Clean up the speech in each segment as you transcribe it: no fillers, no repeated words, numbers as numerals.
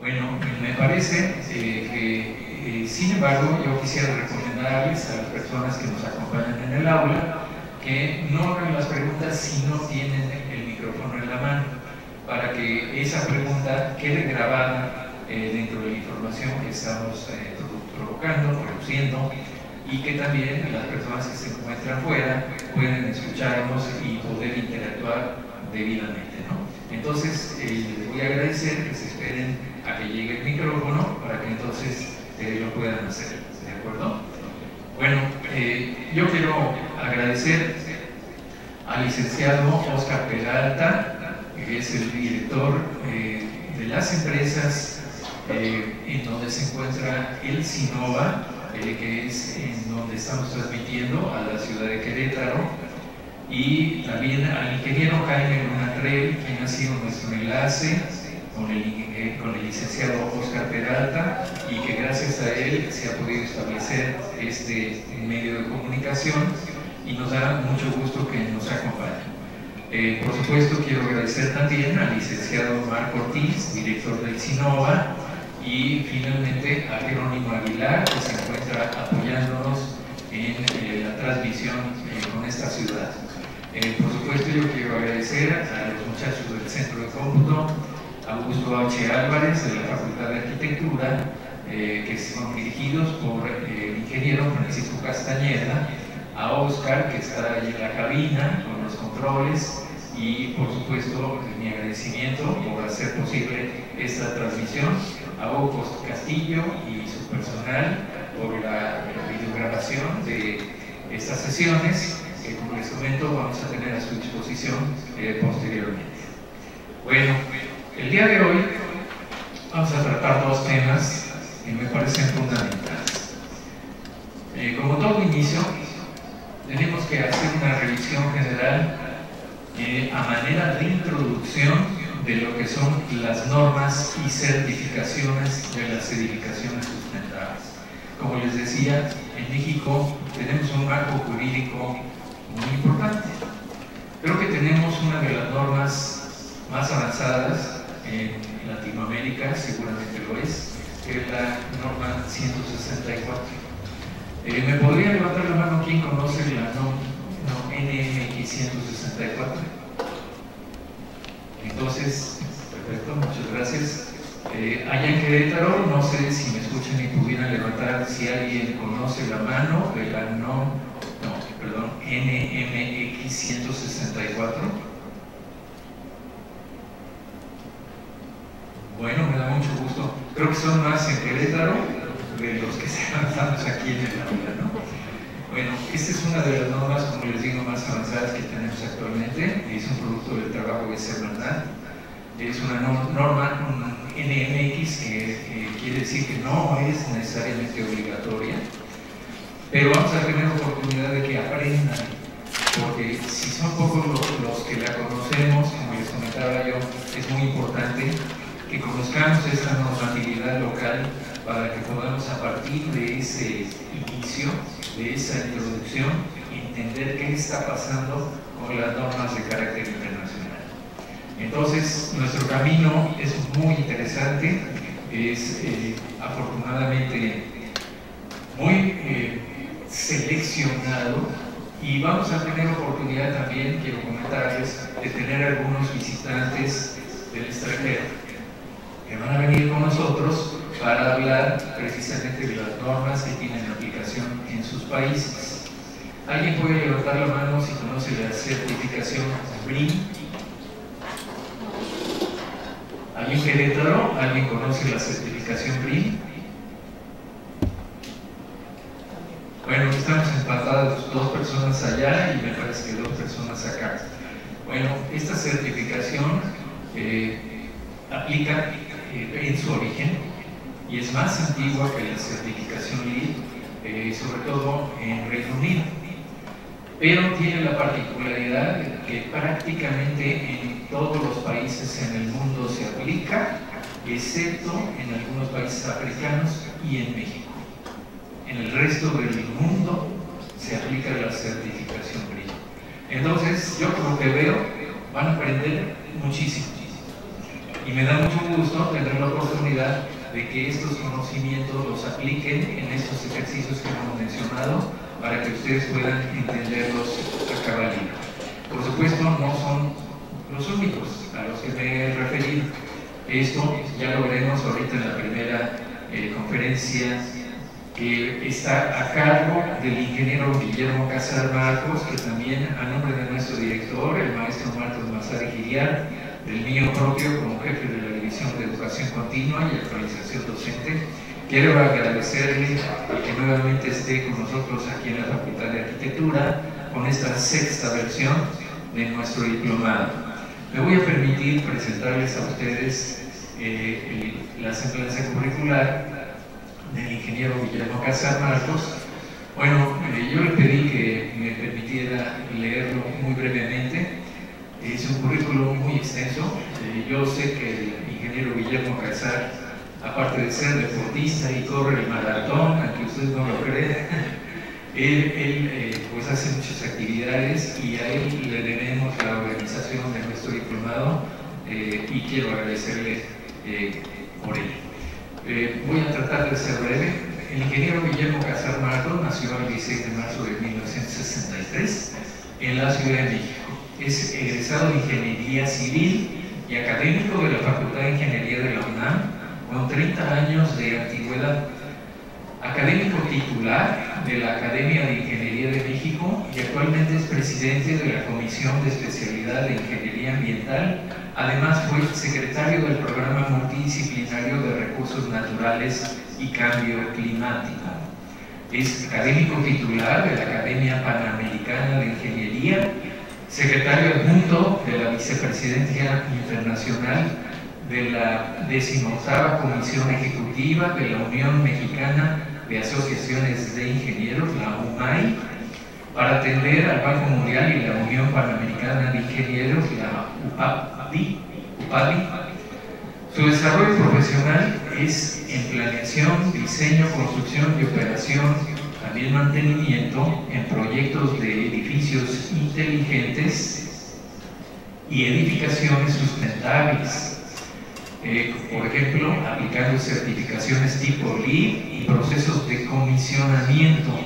Bueno, me parece que, sin embargo, yo quisiera recomendarles a las personas que nos acompañan en el aula que no hagan las preguntas si no tienen el micrófono en la mano, para que esa pregunta quede grabada dentro de la información que estamos produciendo, y que también las personas que se encuentran fuera pueden escucharnos y poder interactuar debidamente, ¿no? Entonces, les voy a agradecer que se esperen a que llegue el micrófono para que entonces lo puedan hacer, ¿de acuerdo? Bueno, yo quiero agradecer al licenciado Óscar Peralta, que es el director de las empresas en donde se encuentra el Sinova, que es en donde estamos transmitiendo a la ciudad de Querétaro, y también al ingeniero Jaime Lunatrell, quien ha sido nuestro enlace con el licenciado Óscar Peralta, y que gracias a él se ha podido establecer este medio de comunicación, y nos da mucho gusto que nos acompañe. Por supuesto, quiero agradecer también al licenciado Marco Ortiz, director del Sinova, y finalmente a Jerónimo Aguilar, que se encuentra apoyándonos en la transmisión con esta ciudad. Por supuesto, yo quiero agradecer a los muchachos del Centro de Cómputo, a Augusto H. Álvarez de la Facultad de Arquitectura, que son dirigidos por el ingeniero Francisco Castañeda, a Óscar, que está ahí en la cabina con los controles, y por supuesto mi agradecimiento por hacer posible esta transmisión, a Hugo Castillo y su personal por la videograbación de estas sesiones, que como les comento vamos a tener a su disposición posteriormente. Bueno, el día de hoy vamos a tratar dos temas que me parecen fundamentales. Como todo inicio, tenemos que hacer una revisión general a manera de introducción de lo que son las normas y certificaciones de las edificaciones sustentables. Como les decía, en México tenemos un marco jurídico muy importante. Creo que tenemos una de las normas más avanzadas en Latinoamérica, seguramente lo es, que es la norma 164. ¿Me podría levantar la mano quien conoce la NMX 164? Entonces, perfecto, muchas gracias. Allá en Querétaro, no sé si me escuchan y pudieran levantar si alguien conoce la mano de la NMX 164. Bueno, me da mucho gusto. Creo que son más en Querétaro de los que estamos aquí en el aula, ¿no? Bueno, esta es una de las normas, como les digo, más avanzadas que tenemos actualmente. Es un producto del trabajo de Semarnat. Es una norma, un NMX, que quiere decir que no es necesariamente obligatoria, pero vamos a tener oportunidad de que aprendan, porque si son pocos los que la conocemos, como les comentaba yo, es muy importante que conozcamos esta normatividad local para que podamos, a partir de ese inicio, de esa introducción, entender qué está pasando con las normas de carácter internacional. Entonces, nuestro camino es muy interesante, es afortunadamente muy seleccionado, y vamos a tener oportunidad también, quiero comentarles, de tener algunos visitantes del extranjero que van a venir con nosotros para hablar precisamente de las normas que tienen aplicación en sus países. ¿Alguien puede levantar la mano si conoce la certificación BREEAM? ¿Alguien Querétaro? ¿Alguien conoce la certificación BREEAM? Bueno, estamos empatados, 2 personas allá y me parece que 2 personas acá. Bueno, esta certificación aplica en su origen y es más antigua que la certificación LEED, sobre todo en Reino Unido, pero tiene la particularidad de que prácticamente en todos los países en el mundo se aplica, excepto en algunos países africanos y en México. En el resto del mundo se aplica la certificación BREEAM. Entonces, yo por lo que veo, van a aprender muchísimo. y me da mucho gusto tener la oportunidad de que estos conocimientos los apliquen en estos ejercicios que hemos mencionado para que ustedes puedan entenderlos a cabalidad. Por supuesto, no son los únicos a los que me he referido. Esto ya lo veremos ahorita en la primera conferencia, que está a cargo del ingeniero Guillermo Casar Marcos, que también, a nombre de nuestro director, el maestro Marcos Mazari Giriar, del mío propio como jefe de la División de Educación Continua y Actualización Docente, quiero agradecerle que nuevamente esté con nosotros aquí en la Facultad de Arquitectura con esta sexta versión de nuestro diplomado. Me voy a permitir presentarles a ustedes la semblanza curricular del ingeniero Guillermo Casar Marcos. Bueno, yo le pedí que me permitiera leerlo muy brevemente. Es un currículum muy extenso. Yo sé que el ingeniero Guillermo Casar, aparte de ser deportista y corre el maratón, aunque usted no lo cree, él pues hace muchas actividades y a él le debemos la organización de nuestro diplomado y quiero agradecerle por ello. Voy a tratar de ser breve. El ingeniero Guillermo Casar Marcos nació el 16 de marzo de 1963 en la Ciudad de México. Es egresado de Ingeniería Civil y académico de la Facultad de Ingeniería de la UNAM, con 30 años de antigüedad. Académico titular de la Academia de Ingeniería de México y actualmente es presidente de la Comisión de Especialidad de Ingeniería Ambiental. Además fue secretario del Programa Multidisciplinario de Recursos Naturales y Cambio Climático. Es académico titular de la Academia Panamericana de Ingeniería, secretario adjunto de la Vicepresidencia Internacional de la 18ª Comisión Ejecutiva de la Unión Mexicana de Asociaciones de Ingenieros, la UMAI, para atender al Banco Mundial y la Unión Panamericana de Ingenieros, la UPADI. Su desarrollo profesional es en planeación, diseño, construcción y operación, también mantenimiento en proyectos de edificios inteligentes y edificaciones sustentables. Por ejemplo, aplicando certificaciones tipo LEED y procesos de comisionamiento,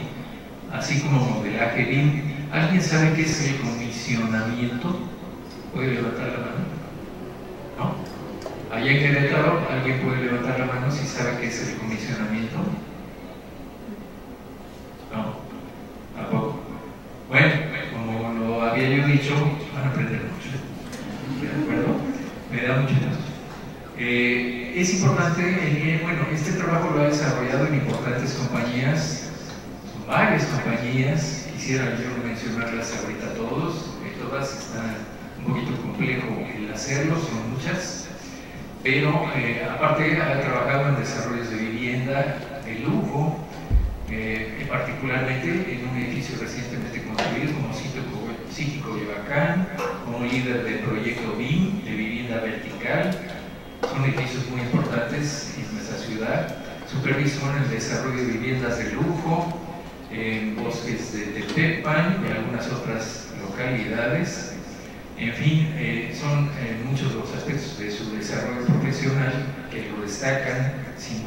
así como modelaje BIM. ¿Alguien sabe qué es el comisionamiento? ¿Puede levantar la mano? ¿No? Allá en Querétaro, ¿alguien puede levantar la mano si sabe qué es el comisionamiento? No, tampoco. Bueno, como lo había yo dicho, van a aprender mucho. ¿De acuerdo? Me da mucho gusto. Es importante, bueno, este trabajo lo ha desarrollado en importantes compañías, son varias compañías, quisiera yo mencionarlas ahorita todos, todas están un poquito complejo el hacerlo, son muchas, pero aparte ha trabajado en desarrollos de vivienda, de lujo, particularmente en un edificio recientemente construido como Sitio Coyoacán, como líder del proyecto BIM de vivienda vertical. Son edificios muy importantes en nuestra ciudad. Supervisó el desarrollo de viviendas de lujo en bosques de Tepepan y algunas otras localidades. En fin, son muchos los aspectos de su desarrollo profesional que lo destacan sin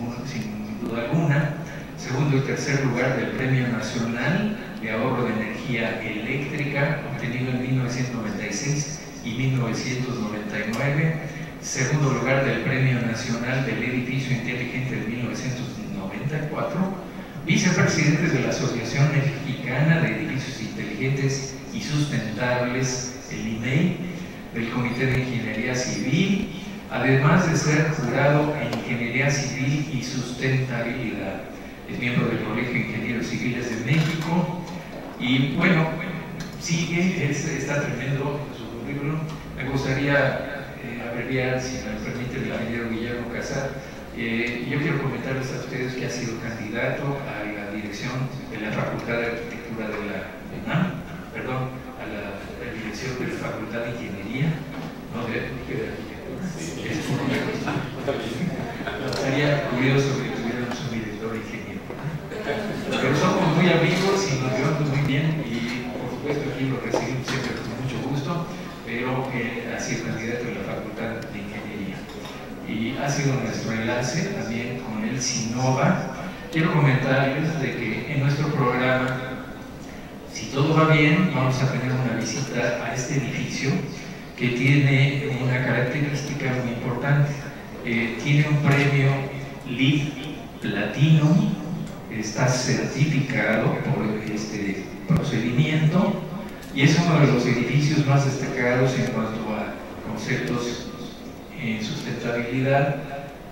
duda alguna. Segundo y tercer lugar del Premio Nacional de Ahorro de Energía Eléctrica, obtenido en 1996 y 1999. Segundo lugar del Premio Nacional del Edificio Inteligente de 1994. Vicepresidente de la Asociación Mexicana de Edificios Inteligentes y Sustentables, el IMEI, del Comité de Ingeniería Civil, además de ser jurado en Ingeniería Civil y Sustentabilidad. Es miembro del Colegio de Ingenieros Civiles de México y bueno, sigue, está tremendo su currículum. Me gustaría abreviar, si me permite, el ingeniero Guillermo Casar. Yo quiero comentarles a ustedes que ha sido candidato a la dirección de la Facultad de Arquitectura de la UNAM, perdón, a la dirección de la Facultad de Ingeniería, no de Arquitectura. Sería curioso que tuviéramos un director de ingeniero. Pero somos muy amigos y nos llevamos muy bien y por supuesto aquí lo recibimos siempre con mucho gusto, pero ha sido candidato a la Facultad de Ingeniería. ha sido nuestro enlace también con el SINOVA. Quiero comentarles de que en nuestro programa, si todo va bien, vamos a tener una visita a este edificio que tiene una característica muy importante. Tiene un premio LEED Platinum, está certificado por este procedimiento y es uno de los edificios más destacados en cuanto a conceptos en sustentabilidad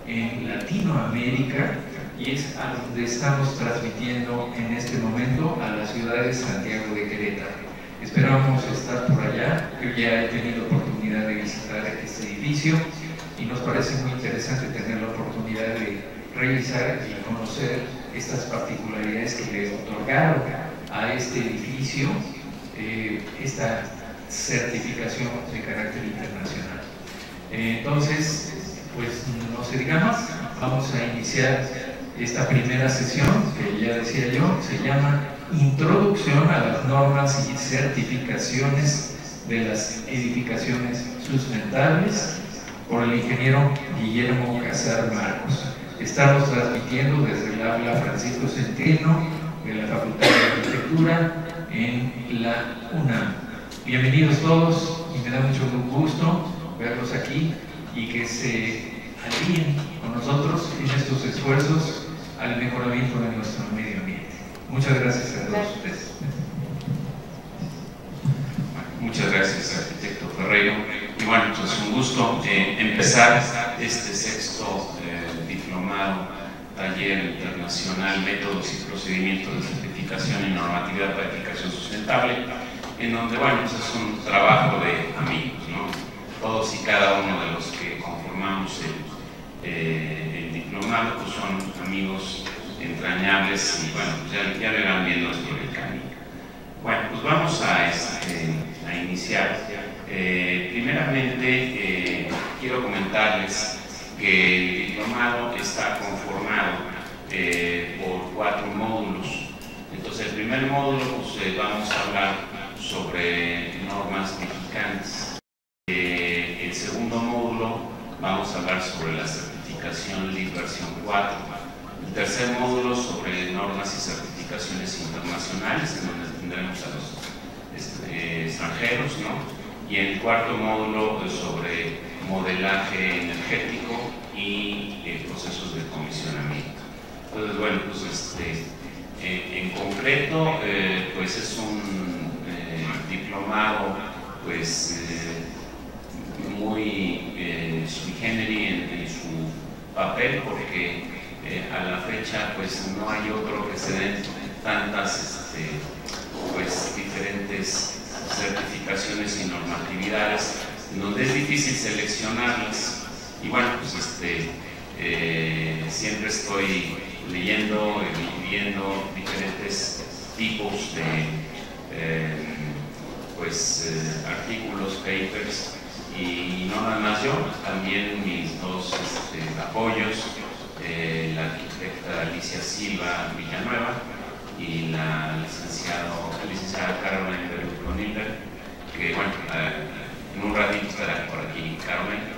en Latinoamérica, y es a donde estamos transmitiendo en este momento a la ciudad de Santiago de Querétaro. Esperamos estar por allá. Yo ya he tenido oportunidad de visitar este edificio y nos parece muy interesante tener la oportunidad de revisar y conocer estas particularidades que le otorgaron a este edificio esta certificación de carácter internacional. Entonces, pues no se diga más, vamos a iniciar esta primera sesión que ya decía yo, se llama Introducción a las normas y certificaciones de las edificaciones sustentables, por el ingeniero Guillermo Casar Marcos. Estamos transmitiendo desde el aula Francisco Centeno de la Facultad de Arquitectura en la UNAM. Bienvenidos todos y me da mucho gusto verlos aquí y que se alíen con nosotros en estos esfuerzos al mejoramiento de nuestro medio ambiente. Muchas gracias a todos ustedes. Muchas gracias, arquitecto Ferreiro. Y bueno, pues un gusto empezar este sexto diplomado, taller internacional, métodos y procedimientos de certificación y normatividad para edificación sustentable, en donde, bueno, pues es un trabajo de amigos, ¿no? Todos y cada uno de los que conformamos el diplomado, pues son amigos entrañables y, bueno, pues ya lo irán viendo por el camino. Bueno, pues vamos a iniciar. Primeramente, quiero comentarles que el diplomado está conformado por 4 módulos. Entonces, el primer módulo, pues vamos a hablar sobre normas mexicanas. El segundo módulo, vamos a hablar sobre la certificación LEED versión 4. El tercer módulo, sobre normas y certificaciones internacionales, en donde tendremos a los extranjeros, ¿no? Y el cuarto módulo, sobre modelaje energético y procesos de comisionamiento. Entonces, bueno, pues en concreto, pues es un diplomado, pues muy sui generis en su papel, porque a la fecha pues no hay otro que se den tantas pues diferentes certificaciones y normatividades, en donde es difícil seleccionarlas. Y bueno, pues siempre estoy leyendo y viendo diferentes tipos de artículos, papers, y no nada más yo, también mis dos apoyos, la arquitecta Alicia Silva Villanueva y la licenciada Caroline Berlunilberg, que bueno, en un ratito estará por aquí Caroline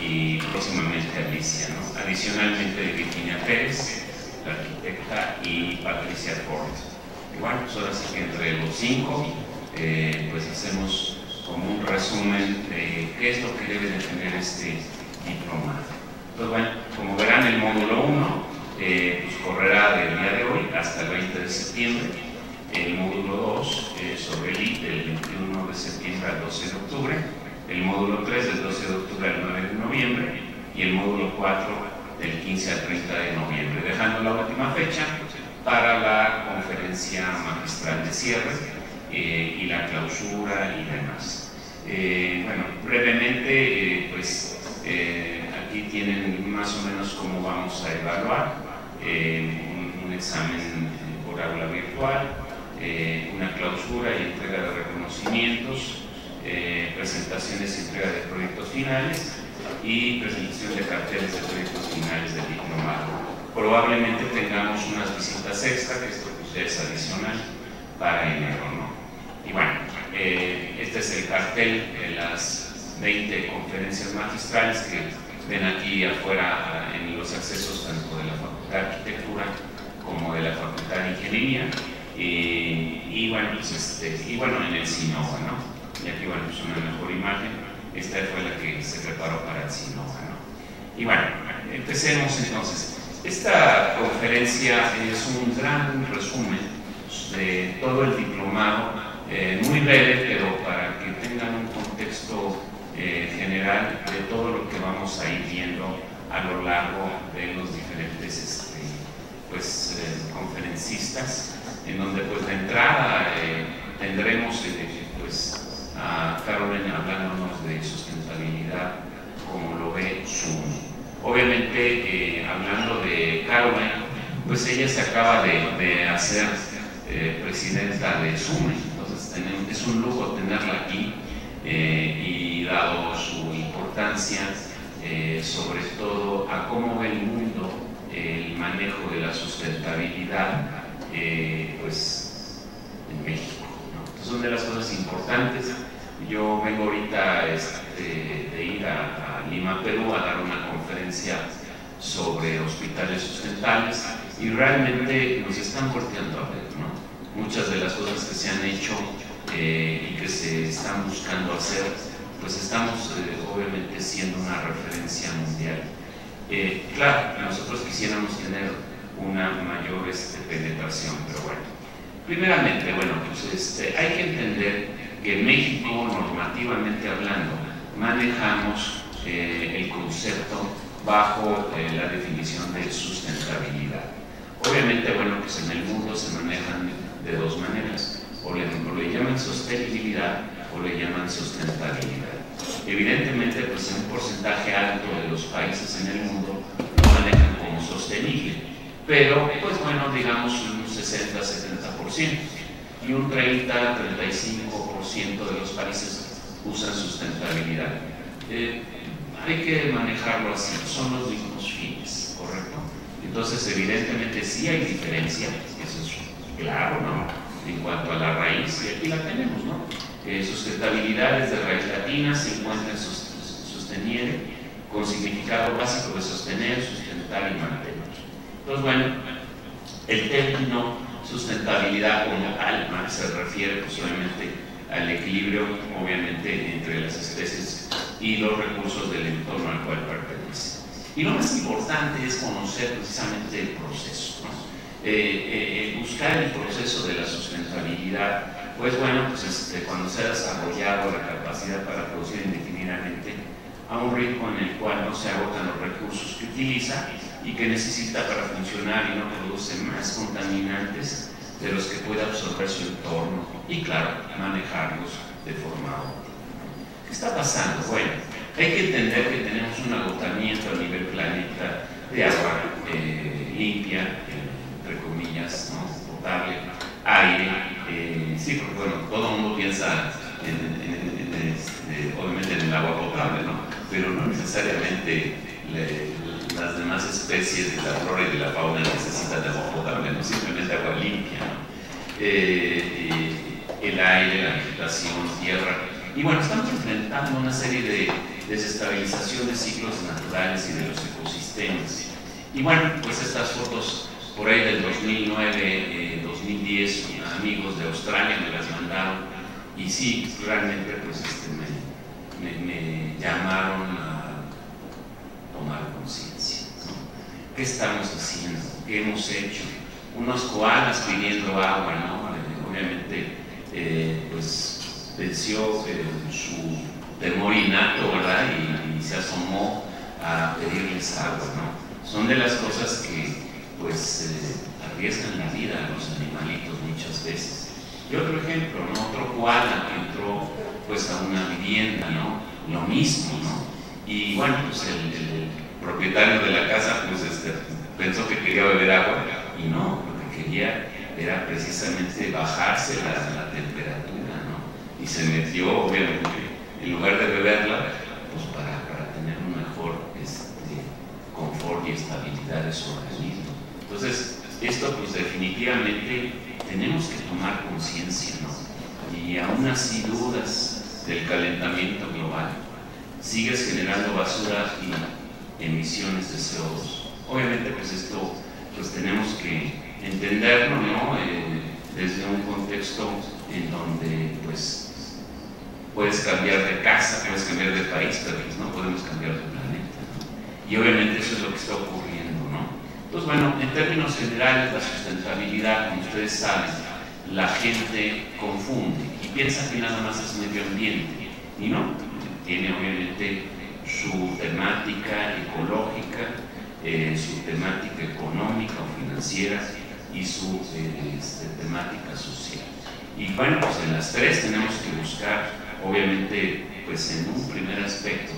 y próximamente Alicia, ¿no? Adicionalmente Virginia Pérez, la arquitecta, y Patricia Ford. Y bueno, pues ahora sí que entre los 5 pues hacemos como un resumen de qué es lo que debe de tener este diplomado. Entonces, bueno, como verán, el módulo 1 pues correrá del día de hoy hasta el 20 de septiembre. El módulo 2 sobre el LEED, del 21 de septiembre al 12 de octubre. El módulo 3 del 12 de octubre al 9 de noviembre. Y el módulo 4 del 15 al 30 de noviembre, dejando la última fecha para la conferencia magistral de cierre y la clausura y demás. Bueno, brevemente, pues aquí tienen más o menos cómo vamos a evaluar un examen por aula virtual, una clausura y entrega de reconocimientos, presentaciones y entrega de proyectos finales y presentación de carteles de proyectos finales del diplomado. Probablemente tengamos unas visitas extra, que esto pues ya es adicional para enero, ¿no? Y bueno, este es el cartel de las 20 conferencias magistrales que ven aquí afuera en los accesos tanto de la Facultad de Arquitectura como de la Facultad de Ingeniería, y bueno, pues en el SINOVA, ¿no? Y aquí, bueno, pues una mejor imagen. Esta fue la que se preparó para el SINOVA, ¿no? Y bueno, empecemos entonces. Esta conferencia es un gran resumen de todo el diplomado, muy breve, pero para que tengan un contexto general de todo lo que vamos a ir viendo a lo largo de los diferentes conferencistas, en donde pues de entrada tendremos pues a Carolyn hablándonos de sustentabilidad como lo ve SUME. Obviamente hablando de Carolyn, pues ella se acaba de hacer presidenta de SUME, entonces es un lujo tenerla aquí, y dado su importancia, sobre todo a cómo ve el mundo el manejo de la sustentabilidad pues en México, ¿no? Entonces, una de las cosas importantes, yo vengo ahorita de ir a Lima, Perú, a dar una conferencia sobre hospitales sustentables, y realmente nos están volteando a ver, ¿no? Muchas de las cosas que se han hecho y que se están buscando hacer, pues estamos obviamente siendo una referencia mundial. Claro, nosotros quisiéramos tener una mayor penetración, pero bueno. Primeramente, bueno, pues hay que entender que en México, normativamente hablando, manejamos el concepto bajo la definición de sustentabilidad. Obviamente, bueno, pues en el mundo se manejan de dos maneras, o le llaman sostenibilidad o le llaman sustentabilidad. Evidentemente, pues un porcentaje alto de los países en el mundo lo manejan como sostenible, pero pues bueno, digamos un 60-70%, y un 30-35% de los países usan sustentabilidad. Hay que manejarlo así, son los mismos fines, ¿correcto? Entonces, evidentemente sí hay diferencia, eso es claro, ¿no? En cuanto a la raíz, y aquí la tenemos, ¿no? Sustentabilidad es de raíz latina, se encuentra en sostenere, con significado básico de sostener, sustentar y mantener. Entonces, bueno, el término sustentabilidad como tal se refiere pues obviamente al equilibrio, obviamente, entre las especies y los recursos del entorno al cual pertenece. Y lo más importante es conocer precisamente el proceso, ¿no? Buscar el proceso de la sustentabilidad, pues bueno, pues cuando se ha desarrollado la capacidad para producir indefinidamente a un ritmo en el cual no se agotan los recursos que utiliza y que necesita para funcionar y no produce más contaminantes de los que puede absorber su entorno, y claro, manejarlos de forma óptima. ¿Qué está pasando? Bueno, hay que entender que tenemos un agotamiento a nivel planeta de agua limpia, entre comillas, ¿no? Potable, aire, sí, porque bueno, todo el mundo piensa obviamente en el agua potable, ¿no? Pero no necesariamente las demás especies de la flora y de la fauna necesitan de agua potable, no simplemente agua limpia, ¿no? El aire, la vegetación, tierra. Y bueno, estamos enfrentando una serie de desestabilización de ciclos naturales y de los ecosistemas. Y bueno, pues estas fotos por ahí del 2009, 2010, amigos de Australia me las mandaron, y sí, realmente pues me llamaron a tomar conciencia, ¿no? ¿Qué estamos haciendo? ¿Qué hemos hecho? Unos koalas pidiendo agua, ¿no? Obviamente, pues venció su temor innato, ¿verdad? Y se asomó a pedirles agua, ¿no? Son de las cosas que, pues, arriesgan la vida a los animalitos muchas veces. Y otro ejemplo, ¿no? Otro koala que entró, pues, a una vivienda, ¿no? Lo mismo, ¿no? Y bueno, pues el propietario de la casa, pues, pensó que quería beber agua, y no, lo que quería era precisamente bajarse la temperatura, ¿no? Y se metió, obviamente, en lugar de beberla, pues para tener un mejor confort y estabilidad de su organismo. Entonces, esto pues definitivamente tenemos que tomar conciencia, ¿no? Y aún así dudas del calentamiento global, sigues generando basura emisiones de CO2. Obviamente, pues esto pues tenemos que entenderlo, ¿no? Desde un contexto en donde pues puedes cambiar de casa, puedes cambiar de país, pero pues no podemos cambiar de planeta, ¿no? Y obviamente eso es lo que está ocurriendo, ¿no? Entonces, bueno, en términos generales, la sustentabilidad, como ustedes saben, la gente confunde y piensa que nada más es medio ambiente, y no, tiene obviamente su temática ecológica, su temática económica o financiera y su temática social. Y bueno, pues en las tres tenemos que buscar, obviamente, pues en un primer aspecto,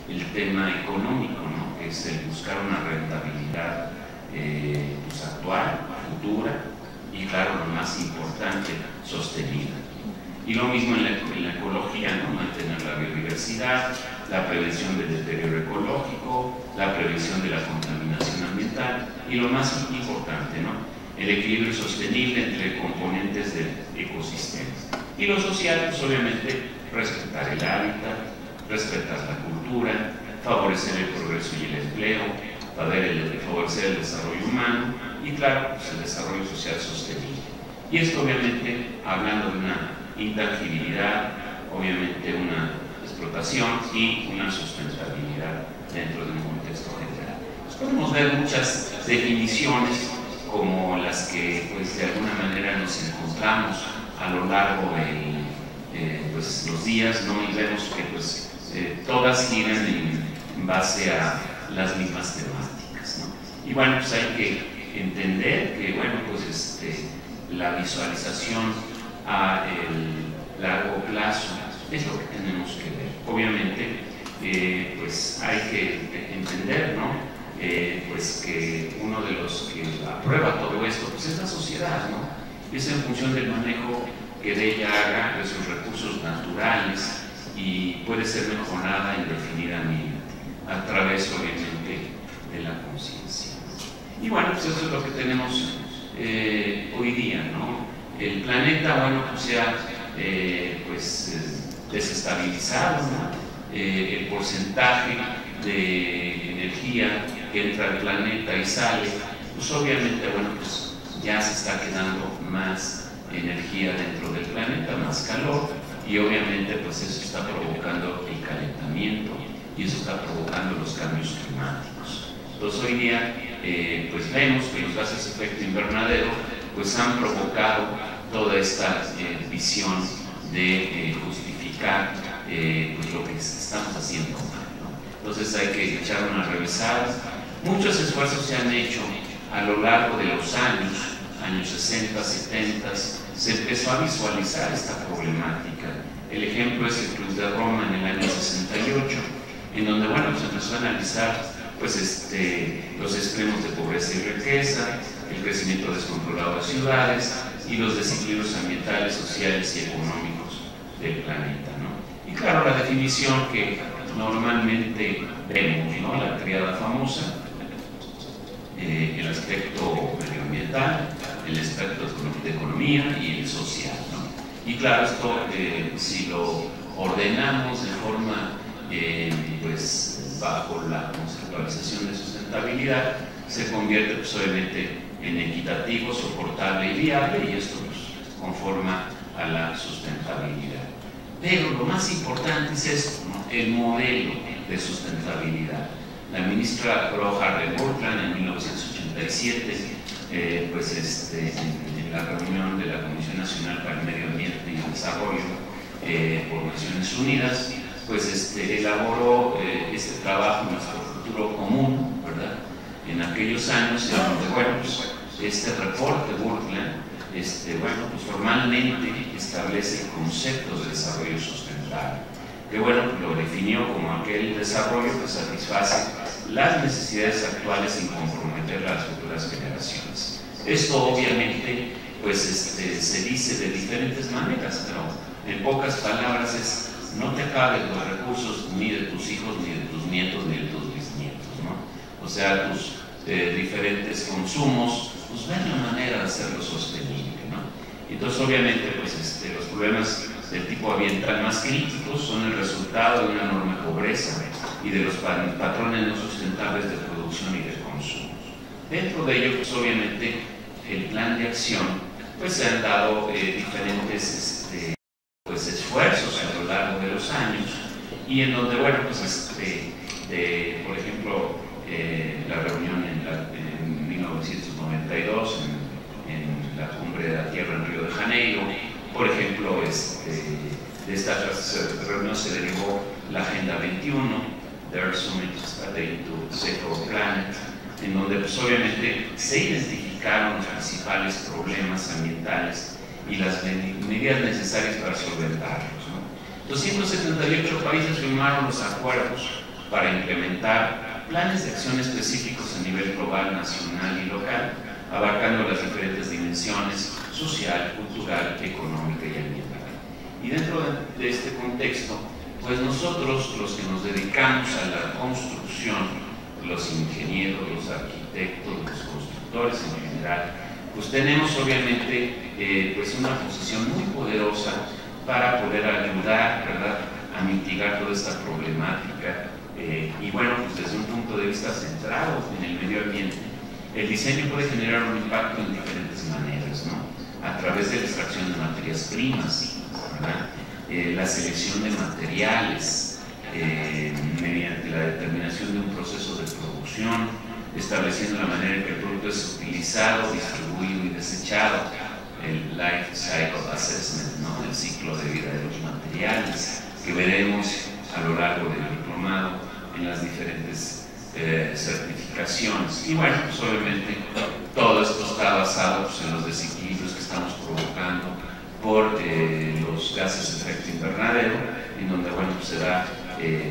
el tema económico, ¿no? Que es el buscar una rentabilidad pues actual, futura y, claro, lo más importante, sostenible. Y lo mismo en la ecología, ¿no? Mantener la biodiversidad, la prevención del deterioro ecológico, la prevención de la contaminación ambiental y lo más importante, ¿no? El equilibrio sostenible entre componentes del ecosistema. Y lo social, pues obviamente, respetar el hábitat, respetar la cultura, favorecer el progreso y el empleo, favorecer el desarrollo humano y, claro, pues el desarrollo social sostenible. Y esto, obviamente, hablando de una intangibilidad, obviamente una explotación y una sustentabilidad dentro de un contexto general. Pues podemos ver muchas definiciones como las que pues de alguna manera nos encontramos a lo largo de pues, los días, ¿no? Y vemos que pues todas giran en base a las mismas temáticas, ¿no? Y bueno, pues hay que entender que bueno, pues la visualización a el largo plazo es lo que tenemos que ver. Obviamente, pues hay que entender, ¿no? Pues que uno de los que aprueba todo esto pues es la sociedad, ¿no? Es en función del manejo que de ella haga de sus recursos naturales y puede ser mejorada indefinidamente a través, obviamente, de la conciencia. Y bueno, pues eso es lo que tenemos hoy día, ¿no? El planeta, bueno, pues se ha desestabilizado, ¿no? El porcentaje de energía que entra al planeta y sale, pues obviamente, bueno, pues ya se está quedando más energía dentro del planeta, más calor, y obviamente pues eso está provocando el calentamiento y eso está provocando los cambios climáticos. Entonces hoy día pues vemos que los gases de efecto invernadero pues han provocado toda esta visión de justificar pues lo que estamos haciendo mal, ¿no? Entonces hay que echar una revisada. Muchos esfuerzos se han hecho a lo largo de los años 60, 70, se empezó a visualizar esta problemática. El ejemplo es el Club de Roma en el año 68, en donde, bueno, se empezó a analizar pues, los extremos de pobreza y riqueza, el crecimiento descontrolado de ciudades y los desequilibrios ambientales, sociales y económicos del planeta, ¿no? Y claro, la definición que normalmente vemos, ¿no? La triada famosa, el aspecto medioambiental, el aspecto de economía y el social, ¿no? Y claro, esto si lo ordenamos de forma pues bajo la conceptualización de sustentabilidad, se convierte pues obviamente en equitativo, soportable y viable, y esto pues conforma a la sustentabilidad. Pero lo más importante es esto, ¿no? El modelo de sustentabilidad. La ministra Gro Harlem Brundtland en 1987, pues en la reunión de la Comisión Nacional para el Medio Ambiente y el Desarrollo por Naciones Unidas, pues elaboró este trabajo, Nuestro Futuro Común, ¿verdad? En aquellos años en donde, bueno, pues, este reporte Brundtland, bueno, pues formalmente establece conceptos de desarrollo sustentable, que bueno, lo definió como aquel desarrollo que satisface las necesidades actuales sin comprometer a las futuras generaciones. Esto obviamente pues se dice de diferentes maneras, pero en pocas palabras es: no te acaben los recursos ni de tus hijos, ni de tus nietos, ni de tus bisnietos, ¿no? O sea, tus diferentes consumos, pues ven la manera de hacerlo sostenible, ¿no? Entonces obviamente pues los problemas del tipo ambiental más críticos son el resultado de una enorme pobreza, y de los patrones no sustentables de producción y de consumo. Dentro de ello, pues obviamente, el plan de acción, pues se han dado diferentes pues, esfuerzos a lo largo de los años, y en donde, bueno, pues por ejemplo, la reunión en 1992 en la Cumbre de la Tierra en Río de Janeiro, por ejemplo, de esta reunión se derivó la Agenda 21, The Earth Summit to Save Our Planet, en donde pues obviamente se identificaron los principales problemas ambientales y las medidas necesarias para solventarlos, ¿no? 278 países firmaron los acuerdos para implementar planes de acción específicos a nivel global, nacional y local, abarcando las diferentes dimensiones social, cultural, económica y ambiental. Y dentro de este contexto, pues nosotros, los que nos dedicamos a la construcción, los ingenieros, los arquitectos, los constructores en general, pues tenemos obviamente pues una posición muy poderosa para poder ayudar, ¿verdad?, a mitigar toda esta problemática. Y bueno, pues desde un punto de vista centrado en el medio ambiente, el diseño puede generar un impacto en diferentes maneras, ¿no? A través de la extracción de materias primas, ¿verdad?, la selección de materiales, mediante la determinación de un proceso de producción, estableciendo la manera en que el producto es utilizado, distribuido y desechado, el Life Cycle Assessment, ¿no?, el ciclo de vida de los materiales, que veremos a lo largo del diplomado en las diferentes certificaciones. Y bueno, pues obviamente todo esto está basado pues, en los desequilibrios que estamos provocando por los gases de efecto invernadero, en donde bueno, pues se da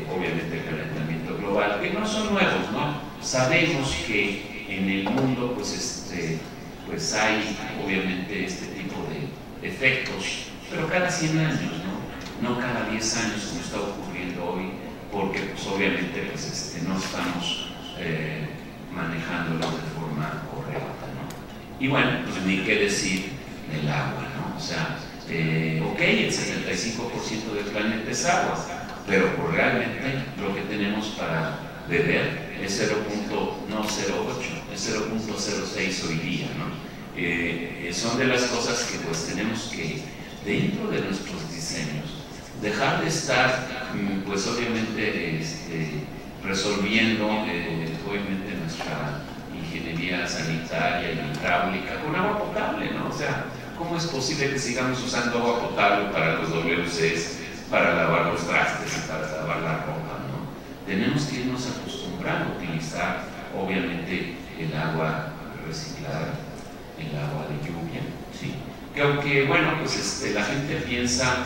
obviamente el calentamiento global, que no son nuevos, ¿no? Sabemos que en el mundo pues hay obviamente este tipo de efectos, pero cada 100 años, no cada 10 años como está ocurriendo hoy, porque pues obviamente pues, no estamos manejándolo de forma correcta, ¿no? Y bueno, pues ni qué decir del agua, ¿no? O sea, ok, el 75% del planeta es agua, pero pues realmente lo que tenemos para beber es 0.08, es 0.06 hoy día, ¿no? Son de las cosas que pues tenemos que, dentro de nuestros diseños, dejar de estar, pues obviamente, resolviendo, obviamente, nuestra ingeniería sanitaria y hidráulica con agua potable, ¿no? O sea, ¿cómo es posible que sigamos usando agua potable para los WCs, para lavar los trastes y para lavar la ropa, ¿no? Tenemos que irnos acostumbrando a utilizar, obviamente, el agua reciclada, el agua de lluvia, ¿sí? Que aunque, bueno, pues la gente piensa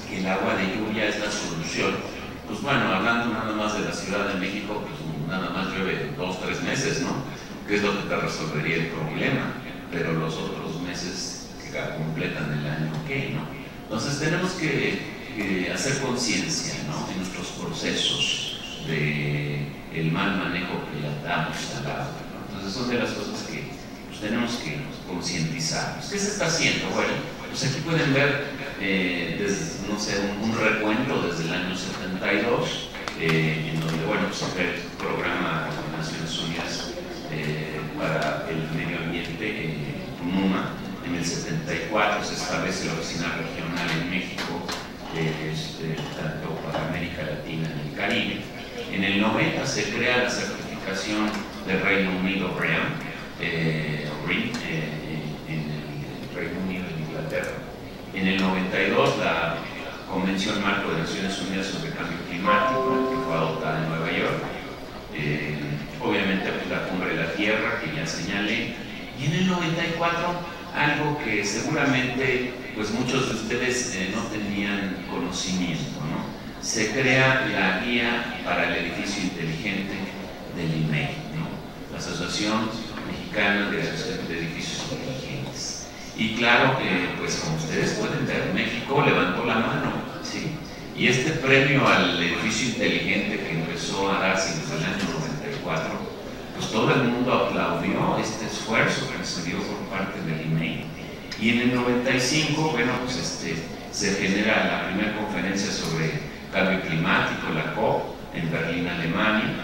que el agua de lluvia es la solución, pues bueno, hablando nada más de la Ciudad de México, pues nada más llueve 2 o 3 meses, ¿no? Que es lo que te resolvería el problema, pero los otros meses que completan el año, ¿qué, no? Entonces tenemos que hacer conciencia, ¿no?, en nuestros procesos de el mal manejo que le damos al agua, ¿no? Entonces son de las cosas que pues, tenemos que concientizar. ¿Qué se está haciendo? Bueno, pues aquí pueden ver, no sé, un recuento desde el año 72, en donde, bueno, pues el programa de las Naciones Unidas para el medio ambiente, NUMA. En el 74 se establece la oficina regional en México, tanto para América Latina y el Caribe. En el 90 se crea la certificación del Reino Unido REAM, en el Reino Unido y Inglaterra. En el 92 la Convención Marco de Naciones Unidas sobre el Cambio Climático, que fue adoptada en Nueva York. Obviamente pues, la Cumbre de la Tierra, que ya señalé. Y en el 94 algo que seguramente pues muchos de ustedes no tenían conocimiento, ¿no? Se crea la Guía para el Edificio Inteligente del IMEI, ¿no?, la Asociación Mexicana de Edificios Inteligentes. Y claro que, pues como ustedes pueden ver, México levantó la mano, ¿sí? Y este premio al edificio inteligente que empezó a darse desde el año 94, pues todo el mundo aplaudió este esfuerzo que se dio por parte del IMEI. Y en el 95, bueno, pues se genera la primera conferencia sobre cambio climático, la COP, en Berlín, Alemania,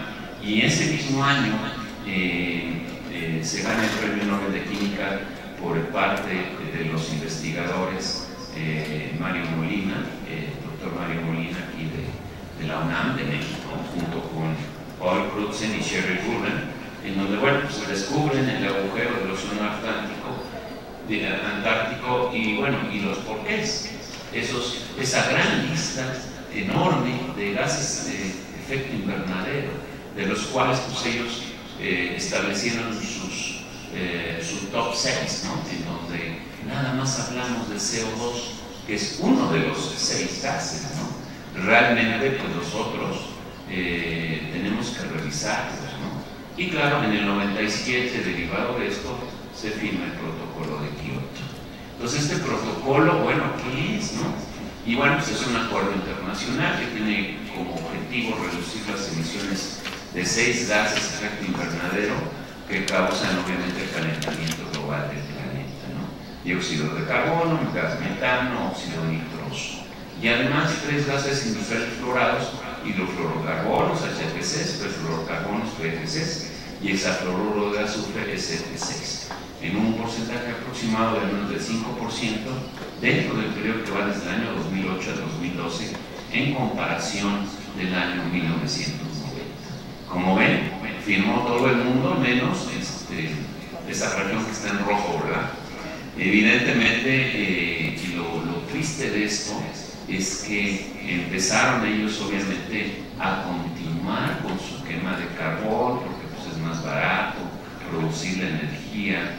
y ese mismo año se gana el Premio Nobel de Química por parte de los investigadores Mario Molina, doctor Mario Molina, aquí de la UNAM de México, junto con Paul Crutzen y Sherry Gurren, en donde, bueno, pues descubren el agujero del océano Antártico y, bueno, y los porqués. Esa gran lista enorme de gases de efecto invernadero, de los cuales pues ellos establecieron su top 6, ¿no? En donde nada más hablamos de CO2, que es uno de los 6 gases, ¿no? Realmente, pues los otros tenemos que revisarlos, ¿no? Y claro, en el 97, derivado de esto, se firma el protocolo de Kioto. Entonces, este protocolo, bueno, ¿qué es, no? Y bueno, pues es un acuerdo internacional que tiene como objetivo reducir las emisiones de 6 gases de efecto invernadero que causan obviamente el calentamiento global del planeta, ¿no? Dióxido de carbono, gas metano, óxido nitroso. Y además 3 gases industriales fluorados, hidrofluorocarbonos, HFCs, perfluorocarbonos, PFCs, y hexafluoruro de azufre, SF6, en un porcentaje aproximado de menos del 5% dentro del periodo que va desde el año 2008 a 2012 en comparación del año 1990. Como ven, firmó todo el mundo menos esa región que está en rojo, ¿verdad? Evidentemente, y lo triste de esto es que empezaron ellos obviamente a continuar con su quema de carbón, porque pues, es más barato producir la energía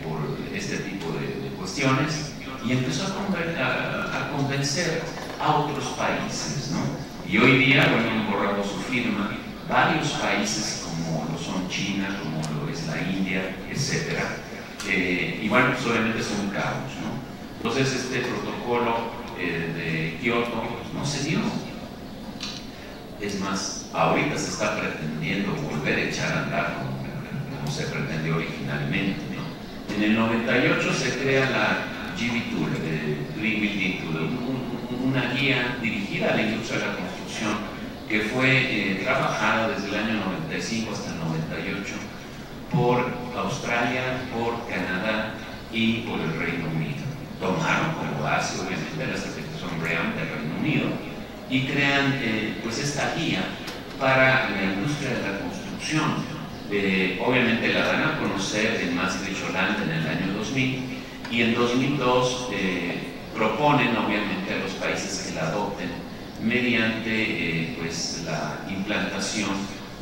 por este tipo de cuestiones, y empezó a convencer a otros países, ¿no? Y hoy día, bueno, han borrado su firma varios países como lo son China, como lo es la India, etc. Y bueno, pues obviamente es un caos, ¿no? Entonces este protocolo de Kioto pues, no se dio. Es más, ahorita se está pretendiendo volver a echar a andar como se pretendió originalmente, ¿no? En el 98 se crea la GB Tool, Green Building Tool, una guía dirigida a la industria de la construcción que fue trabajada desde el año 95 hasta el 98 por Australia, por Canadá y por el Reino Unido. Tomaron como base, obviamente, la certificación BREEAM del Reino Unido y crean pues esta guía para la industria de la construcción. Obviamente la dan a conocer en Maastricht, Holanda, en el año 2000, y en 2002 proponen obviamente a los países que la adopten mediante pues, la implantación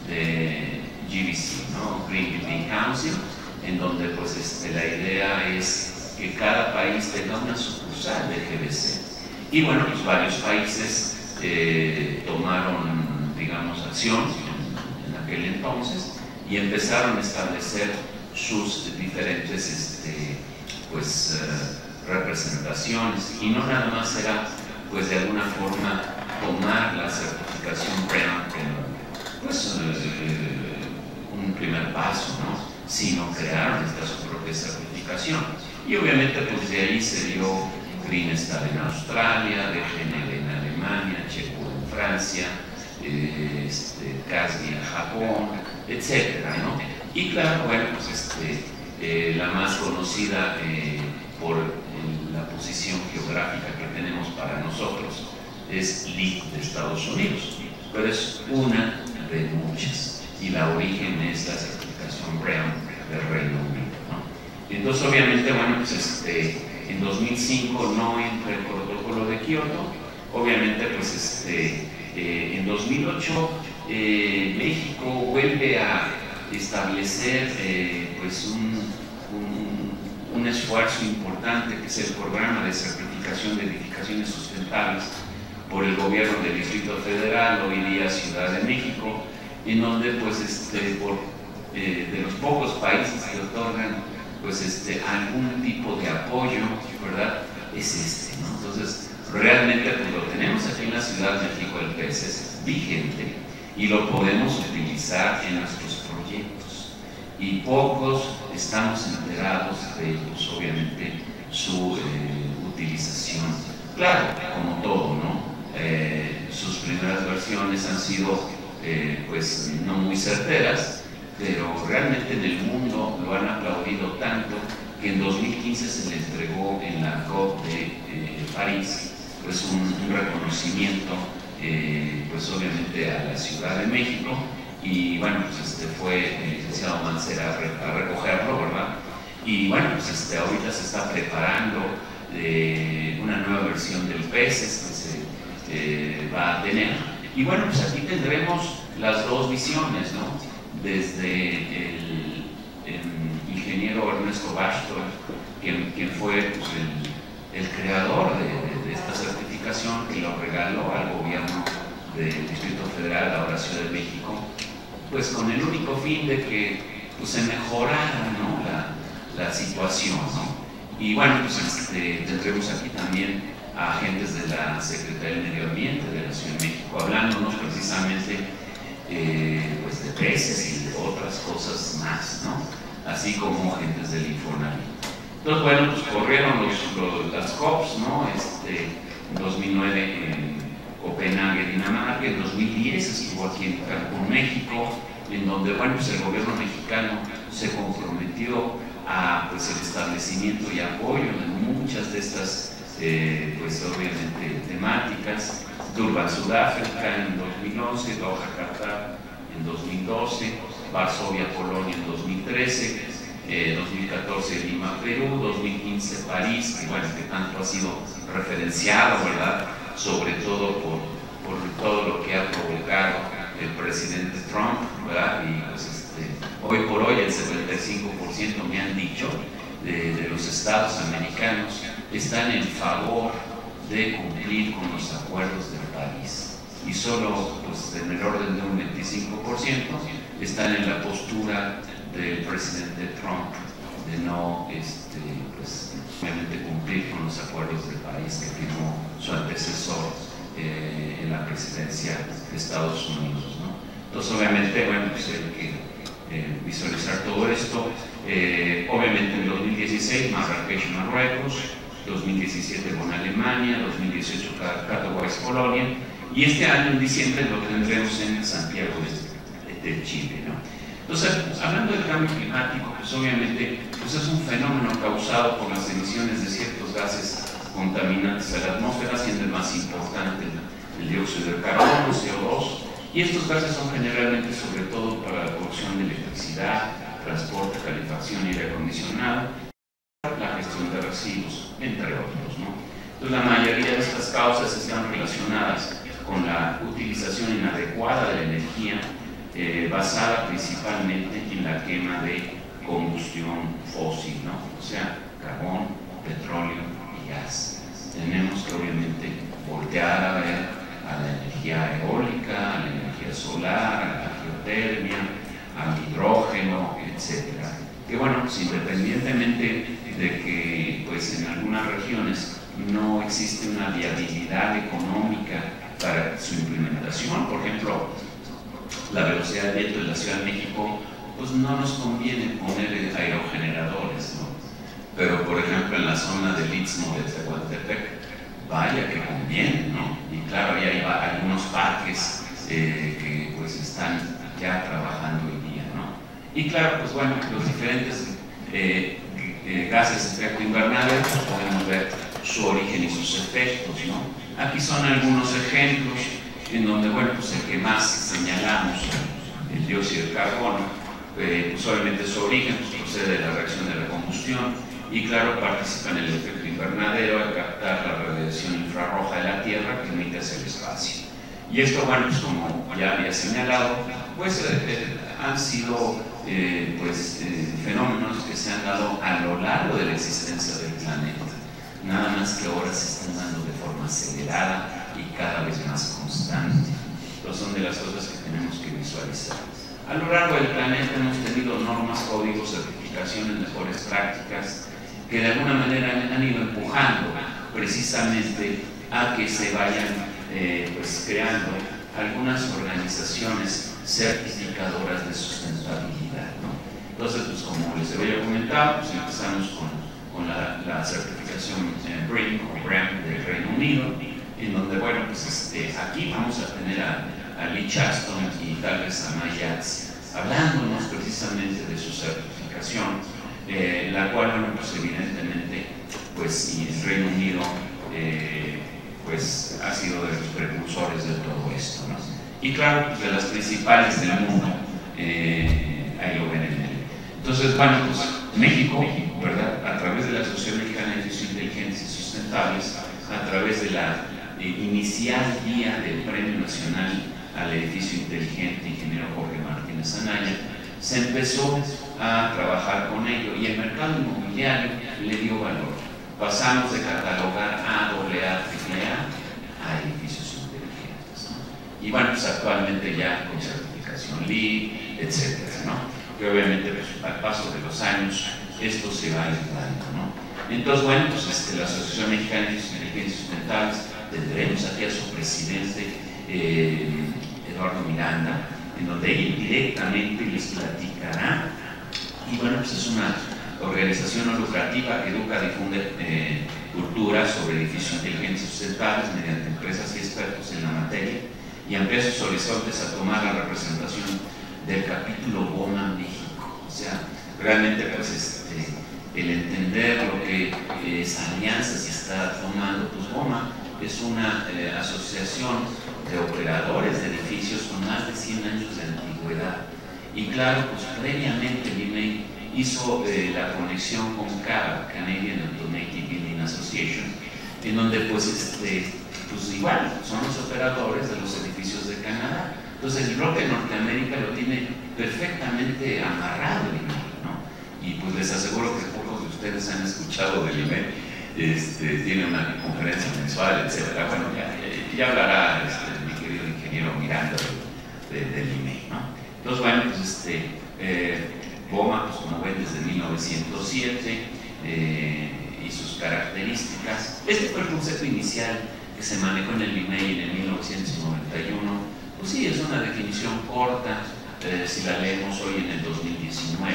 de GBC, ¿no? Green Building Council, en donde pues, la idea es que cada país tenga una sucursal de GBC. Y bueno, pues varios países tomaron, digamos, acción en aquel entonces y empezaron a establecer sus diferentes representaciones, y no nada más era pues de alguna forma tomar la certificación BREEAM como pues, un primer paso, ¿no? Sino crearon esta su propia certificación. Y obviamente pues de ahí se dio Green Star en Australia, DGNL en Alemania, Checo en Francia, CASBI en Japón, etcétera, ¿no? Y claro, bueno, pues la más conocida por la posición geográfica que tenemos para nosotros es LEED de Estados Unidos, pero es una de muchas, y la origen es la certificación BREEAM del Reino Unido, ¿no? Entonces obviamente, bueno, pues en 2005 no entra el protocolo de Kioto, obviamente pues en 2008 México vuelve a establecer pues un esfuerzo importante que es el programa de certificación de edificaciones sustentables por el gobierno del Distrito Federal, hoy día Ciudad de México, en donde pues de los pocos países que otorgan pues algún tipo de apoyo, ¿verdad? Es ¿no? Entonces realmente pues lo tenemos aquí en la Ciudad de México, el PSS es vigente y lo podemos utilizar en nuestros proyectos, y pocos estamos enterados de pues, obviamente su utilización. Claro, como todo, ¿no? Sus primeras versiones han sido pues no muy certeras, pero realmente en el mundo lo han aplaudido tanto que en 2015 se le entregó en la COP de París pues un reconocimiento pues obviamente a la Ciudad de México, y bueno, pues fue el licenciado Mancera a recogerlo, ¿verdad? Y bueno, pues ahorita se está preparando una nueva versión del PESES que se va a tener, y bueno, pues aquí tendremos las dos visiones, ¿no? Desde el ingeniero Ernesto Bachtor, quien fue pues, el creador de esta certificación, que lo regaló al gobierno del Distrito Federal, ahora Ciudad de México, pues con el único fin de que pues, se mejorara, ¿no? la situación, ¿no? Y bueno, pues tendremos aquí también a agentes de la Secretaría del Medio Ambiente de la Ciudad de México, hablándonos precisamente pues de peces y de otras cosas más, ¿no? Así como agentes del Infonavit. Entonces, bueno, pues corrieron las COPs, ¿no? En 2009 en Copenhague, Dinamarca, en 2010 estuvo aquí en Cancún, México, en donde, bueno, pues el gobierno mexicano se comprometió a pues, el establecimiento y apoyo de muchas de estas, pues obviamente, temáticas. Durban, Sudáfrica en 2011, Doha, Qatar en 2012, Varsovia, Polonia en 2013, 2014 Lima, Perú, 2015 París, que bueno, que tanto ha sido referenciado, ¿verdad? Sobre todo por todo lo que ha provocado el presidente Trump, ¿verdad? Y pues hoy por hoy el 75% me han dicho de los estados americanos están en favor de cumplir con los acuerdos del París, y solo pues, en el orden de un 25% están en la postura del presidente Trump de no pues, obviamente cumplir con los acuerdos del París que firmó su antecesor en la presidencia de Estados Unidos, ¿no? Entonces obviamente, bueno, pues hay que visualizar todo esto. Obviamente en 2016 Marrakech, Marruecos, 2017 con Alemania, 2018 Katowice, Polonia, y este año en diciembre lo tendremos en Santiago de Chile, ¿no? Entonces, hablando del cambio climático, pues obviamente pues es un fenómeno causado por las emisiones de ciertos gases contaminantes a la atmósfera, siendo el más importante el dióxido de carbono, CO2, y estos gases son generalmente sobre todo para la producción de electricidad, transporte, calefacción y aire acondicionado, la gestión de residuos, entre otros, ¿no? Entonces, la mayoría de estas causas están relacionadas con la utilización inadecuada de la energía, basada principalmente en la quema de combustión fósil, ¿no? O sea, carbón, petróleo y gas. Tenemos que obviamente voltear a ver a la energía eólica, a la energía solar, a la geotermia, al hidrógeno, etcétera. Que bueno, pues independientemente de que pues en algunas regiones no existe una viabilidad económica para su implementación, por ejemplo, la velocidad de viento de la Ciudad de México, pues no nos conviene poner aerogeneradores, ¿no? Pero por ejemplo en la zona del Istmo de Tehuantepec, vaya que conviene, ¿no? Y claro, ahí hay algunos parques que pues están ya trabajando hoy día, ¿no? Y claro, pues bueno, los diferentes gases de efecto invernadero, pues podemos ver su origen y sus efectos, ¿no? Aquí son algunos ejemplos en donde, bueno, pues el que más señalamos, el dióxido de carbono, pues obviamente su origen pues, procede de la reacción de la combustión, y claro, participa en el efecto invernadero al captar la radiación infrarroja de la Tierra que emite hacia el espacio. Y esto, bueno, pues como ya había señalado, pues han sido fenómenos que se han dado a lo largo de la existencia del planeta, nada más que ahora se están dando de forma acelerada y cada vez más constante. Entonces son de las cosas que tenemos que visualizar. A lo largo del planeta hemos tenido normas, códigos, certificaciones, mejores prácticas, que de alguna manera han ido empujando precisamente a que se vayan pues creando algunas organizaciones certificadoras de sustentabilidad, ¿no? Entonces, pues como les había comentado, pues empezamos con la certificación BREEAM o BREEAM del Reino Unido, en donde, bueno, pues aquí vamos a tener a Lee Charleston y tal vez a Maya hablándonos precisamente de su certificación, la cual, bueno, pues evidentemente, pues y el Reino Unido, pues ha sido de los precursores de todo esto, ¿no? Y claro, pues de las principales del mundo, ahí lo ven en él. Entonces, bueno, pues México, ¿verdad? A través de la Asociación Mexicana de Edificios Inteligentes y Sustentables, a través de la inicial guía del Premio Nacional al Edificio Inteligente, ingeniero Jorge Martínez Anaya, se empezó a trabajar con ello y el mercado inmobiliario le dio valor. Pasamos de catalogar A, AA, AAA a edificios inteligentes, ¿no? Y bueno, pues actualmente ya con certificación LEED, etcétera, ¿no? Que obviamente pues, al paso de los años esto se va ayudando, ¿no? Entonces, bueno, pues la Asociación Mexicana de Edificios Inteligentes y Sustentables, tendremos aquí a su presidente, Eduardo Miranda, en donde él directamente les platicará. Y bueno, pues es una organización no lucrativa que educa, difunde cultura sobre edificios inteligentes y sustentables mediante empresas y expertos en la materia y amplía sus horizontes a tomar la representación del capítulo BOMA México. O sea, realmente pues el entender lo que es alianzas y está tomando, pues BOMA es una asociación de operadores de edificios con más de 100 años de antigüedad. Y claro, pues previamente el IMEI hizo la conexión con CABA, Canadian Automated Building Association, en donde pues, pues igual son los operadores de los edificios de Canadá. Entonces el bloque de Norteamérica lo tiene perfectamente amarrado el IMEI, ¿no? Y pues les aseguro que pocos de ustedes han escuchado del IMEI, tiene una conferencia mensual, etc. Bueno, ya hablará mi querido ingeniero Miranda del IMEI, ¿no? Entonces, bueno, pues BOMA, pues como ven, desde 1907 y sus características. Este fue el concepto inicial que se manejó en el IMEI en el 1991. Pues sí, es una definición corta, si la leemos hoy en el 2019.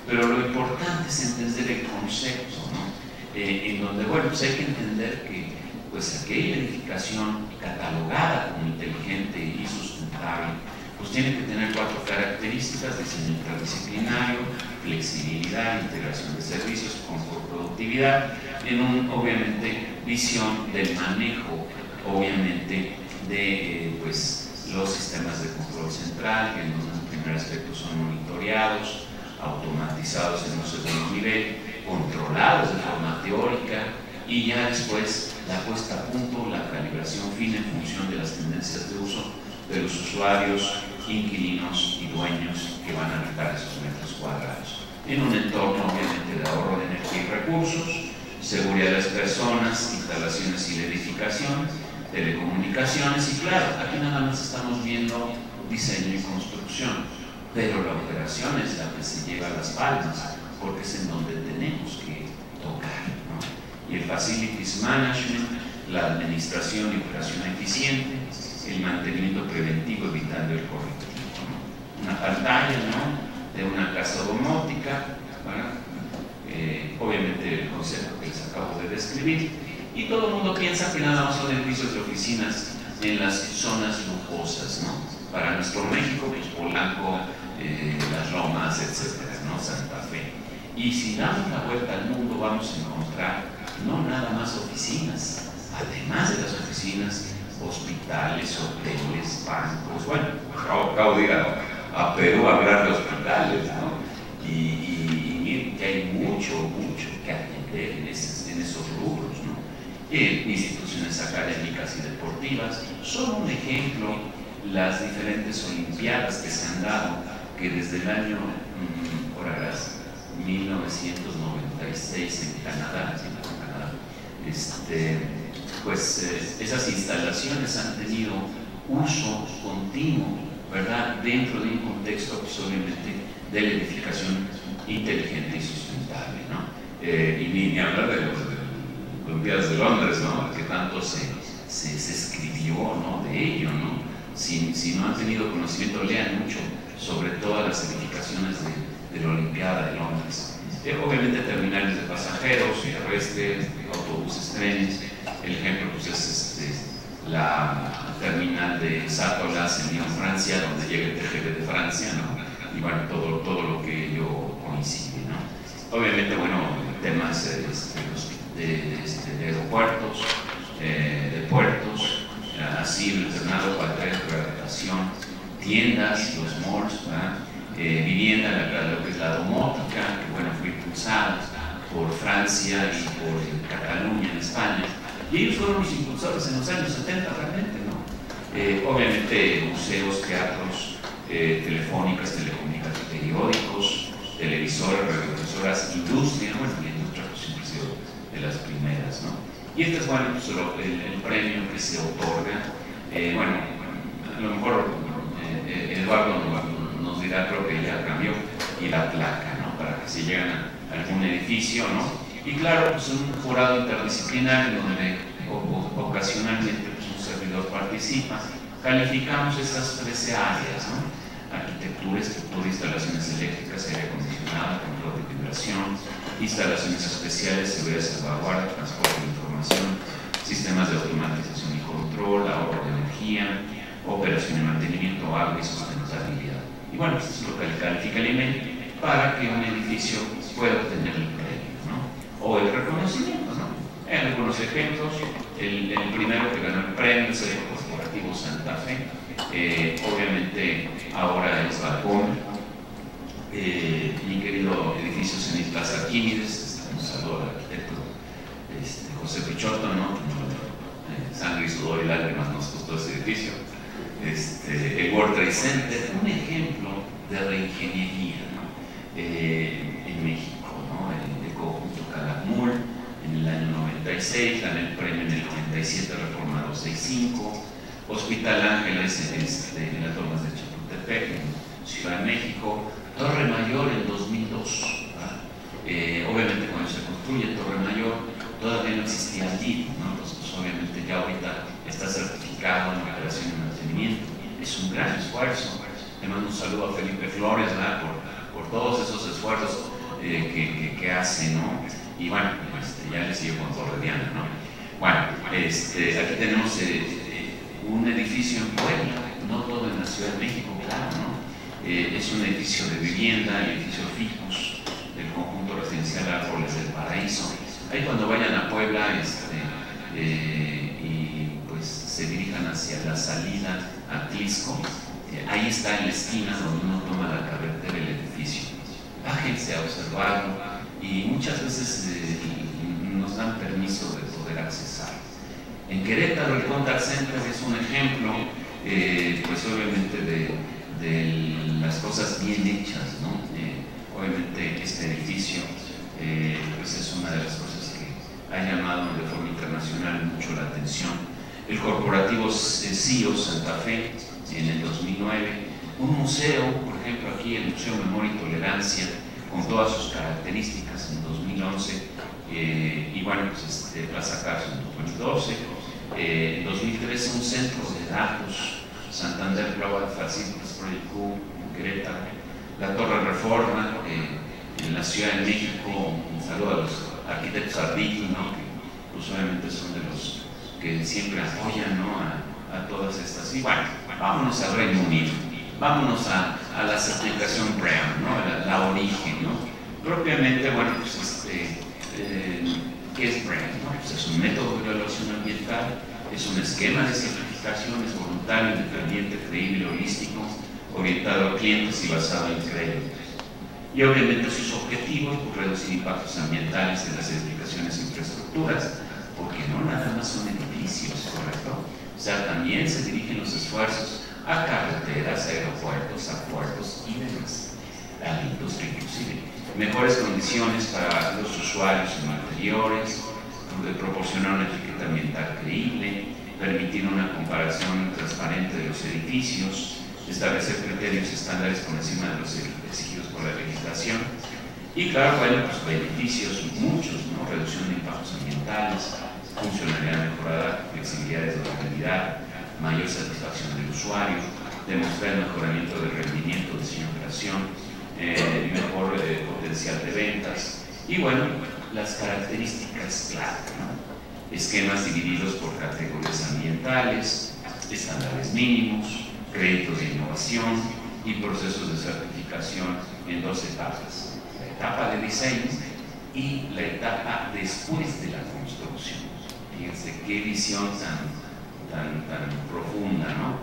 Pero lo importante es entender el concepto, ¿no? En donde, bueno, pues hay que entender que pues aquella edificación catalogada como inteligente y sustentable pues tiene que tener 4 características: diseño interdisciplinario, flexibilidad, integración de servicios, confort, productividad, en obviamente visión del manejo, obviamente, de pues los sistemas de control central, que en un primer aspecto son monitoreados, automatizados en un segundo nivel, controlados de forma teórica, y ya después la puesta a punto, la calibración fina en función de las tendencias de uso de los usuarios, inquilinos y dueños que van a habitar esos metros cuadrados, en un entorno obviamente de ahorro de energía y recursos, seguridad de las personas, instalaciones y la edificación, telecomunicaciones. Y claro, aquí nada más estamos viendo diseño y construcción, pero la operación es la que se lleva a las palmas, porque es en donde tenemos que tocar, ¿no? Y el Facilities Management, la administración y operación eficiente, el mantenimiento preventivo evitando el correctivo, ¿no? Una pantalla, ¿no?, de una casa domótica, obviamente el concepto que les acabo de describir, y todo el mundo piensa que nada más son edificios de oficinas en las zonas lujosas, ¿no? Para nuestro México, pues Polanco, Las Lomas, etcétera, ¿no? Santa Fe. Y si damos la vuelta al mundo vamos a encontrar no nada más oficinas, además de las oficinas, hospitales, hoteles, bancos. Bueno, acabo de ir a Perú a hablar de hospitales, ¿no? Y miren que hay mucho que atender en esos rubros, ¿no? Instituciones académicas y deportivas. Son un ejemplo las diferentes olimpiadas que se han dado, que desde el año 1996 en Canadá, pues esas instalaciones han tenido uso continuo, ¿verdad?, dentro de un contexto, pues, obviamente, de la edificación inteligente y sustentable, ¿no? Y ni hablar de las Olimpiadas de Londres, ¿no?, que tanto se escribió, ¿no?, de ello, ¿no? Si no han tenido conocimiento, lean mucho sobre todas las edificaciones de la Olimpiada de Londres. Obviamente terminales de pasajeros, terrestres, autobuses, trenes. El ejemplo pues es la terminal de Satolas en Lyon, Francia, donde llega el TGV de Francia, ¿no? Y bueno, todo lo que ello coincide, ¿no? Obviamente, bueno, temas de aeropuertos, de puertos, asilo, internado, cualquier rehabilitación, tiendas, los malls, vivienda, lo que es la domótica, que bueno, fue impulsada por Francia y por Cataluña en España, y ellos fueron los impulsores en los años 70 realmente, ¿no? Obviamente museos, teatros, telefónicas, telecomunicaciones, periódicos, televisores, radiodifusoras, industria, bueno, la industria pues siempre ha sido de las primeras, ¿no? Y este es, bueno, pues, el premio que se otorga. Bueno, a lo mejor Eduardo nos dirá, creo que ya cambió, y la placa, ¿no? Para que se lleguen a algún edificio, ¿no? Y claro, pues un jurado interdisciplinario donde ocasionalmente pues, un servidor participa. Calificamos estas 13 áreas, ¿no? Arquitectura, estructura, instalaciones eléctricas, aire acondicionado, control de vibración, instalaciones especiales, seguridad, salvaguarda, transporte de información, sistemas de automatización y control, ahorro de energía, operación y mantenimiento, agua y sustentabilidad. Y bueno, esto es lo que califica el INEGI para que un edificio pueda obtener el premio, ¿no? O el reconocimiento, ¿no? En algunos ejemplos, el primero que ganó el premio es el Corporativo Santa Fe. Obviamente ahora es Balcón, mi querido edificio Cenit Plaza Arquímedes, un saludo al arquitecto José Pichotto, ¿no? Sangre y sudor y lágrimas nos costó ese edificio. El World Trade Center, un ejemplo de reingeniería, ¿no? En México, ¿no? El conjunto Calakmul en el año 96, gané el premio en el 97, reforma 265. Hospital Ángeles en las Lomas de Chapultepec, en Ciudad de México. Torre Mayor en 2002. Obviamente cuando se construye Torre Mayor todavía no existía el DIF, ¿no? Entonces pues, obviamente ya ahorita está certificado en operación y mantenimiento. Es un gran esfuerzo. Le mando un saludo a Felipe Flores, ¿verdad? Por todos esos esfuerzos que hace, ¿no? Y bueno, ya le sigo con Torre Diana, ¿no? Bueno, aquí tenemos un edificio en Puebla, no todo en la Ciudad de México, claro, ¿no? Es un edificio de vivienda, el edificio Ficus, del conjunto residencial Árboles del Paraíso. Ahí cuando vayan a Puebla y pues se dirijan hacia la salida a Tlisco, ahí está en la esquina donde uno toma la carretera el edificio. Bájense a observarlo y muchas veces nos dan permiso de poder accesar. En Querétaro el Contact Center es un ejemplo, pues obviamente de las cosas bien hechas, ¿no? Obviamente este edificio pues es una de las cosas que ha llamado de forma internacional mucho la atención. El corporativo CIO Santa Fe en el 2009, un museo, por ejemplo aquí el Museo Memoria y Tolerancia, con todas sus características en 2011, y bueno, pues Plaza Carso en 2012, en 2013 un centro de datos, Santander Global Facilities Project Q en Querétaro, la Torre Reforma en la Ciudad de México. Un saludo a los arquitectos Arditi, ¿no? Que pues obviamente son de los que siempre apoyan, ¿no? a todas estas. Y bueno, vámonos al Reino Unido, vámonos a la certificación BREEAM, ¿no? la origen, ¿no? Propiamente, bueno, pues ¿qué es BREEAM? ¿No? Pues es un método de evaluación ambiental, es un esquema de certificación, es voluntario, independiente, creíble, holístico, orientado a clientes y basado en créditos. Y obviamente sus objetivos, pues, reducir impactos ambientales de las edificaciones e infraestructuras, porque no nada más son edificios, ¿correcto? O sea, también se dirigen los esfuerzos a carreteras, aeropuertos, a puertos y demás, a la industria inclusive. Mejores condiciones para los usuarios en interiores, proporcionar una etiqueta ambiental creíble, permitir una comparación transparente de los edificios, establecer criterios estándares por encima de los exigidos por la legislación. Y claro, bueno, pues beneficios muchos, ¿no? Reducción de impactos ambientales, funcionalidad mejorada, flexibilidad de durabilidad, mayor satisfacción del usuario, demostrar el mejoramiento del rendimiento, diseño de operación, mejor potencial de ventas y bueno, las características clave, ¿no? esquemas divididos por categorías ambientales, estándares mínimos, créditos de innovación y procesos de certificación en 2 etapas: la etapa de diseño y la etapa después de la construcción. Fíjense qué visión tan profunda, ¿no?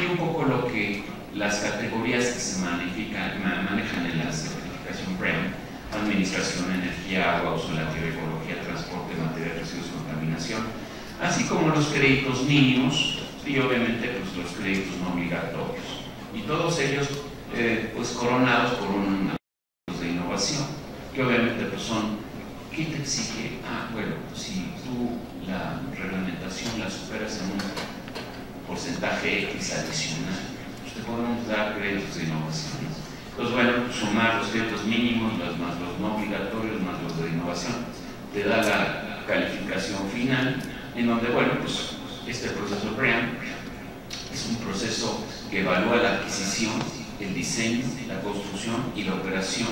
Y un poco lo que las categorías que se manejan en la certificación BREEAM: administración, energía, agua, uso de la tierra, ecología, transporte, materiales, residuos, contaminación, así como los créditos mínimos y obviamente pues, los créditos no obligatorios, y todos ellos pues coronados por un de innovación, que obviamente pues son, ¿qué te exige? Bueno, si tú la reglamentación la superas en un porcentaje X adicional, pues te podemos dar créditos de innovación. Entonces, bueno, sumar los créditos mínimos, más los no obligatorios, más los de innovación, te da la calificación final, en donde, bueno, pues este proceso BREEAM es un proceso que evalúa la adquisición, el diseño, la construcción y la operación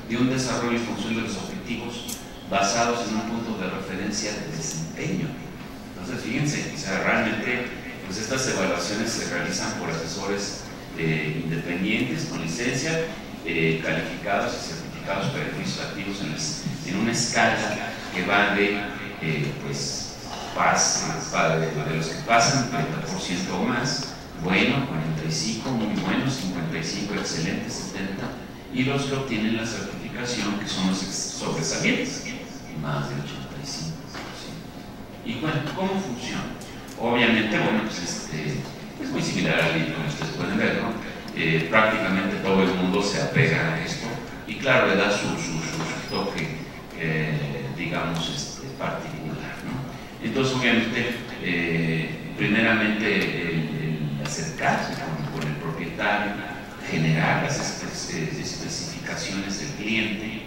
de un desarrollo en función de los objetivos basados en un punto de referencia de desempeño. Entonces, fíjense, o sea, realmente pues estas evaluaciones se realizan por asesores independientes con licencia, calificados y certificados para beneficios activos en una escala que va de de los que pasan 30% o más, bueno, 45, muy bueno, 55, excelente, 70, y los que obtienen la certificación, que son los sobresalientes, más del 85%. Y bueno, ¿cómo funciona? Obviamente, bueno, pues es muy similar al libro, como ustedes pueden ver, ¿no? Prácticamente todo el mundo se apega a esto y claro, le da su toque, digamos, particular, ¿no? Entonces, obviamente, primeramente el acercarse con el propietario, generar las especificaciones del cliente,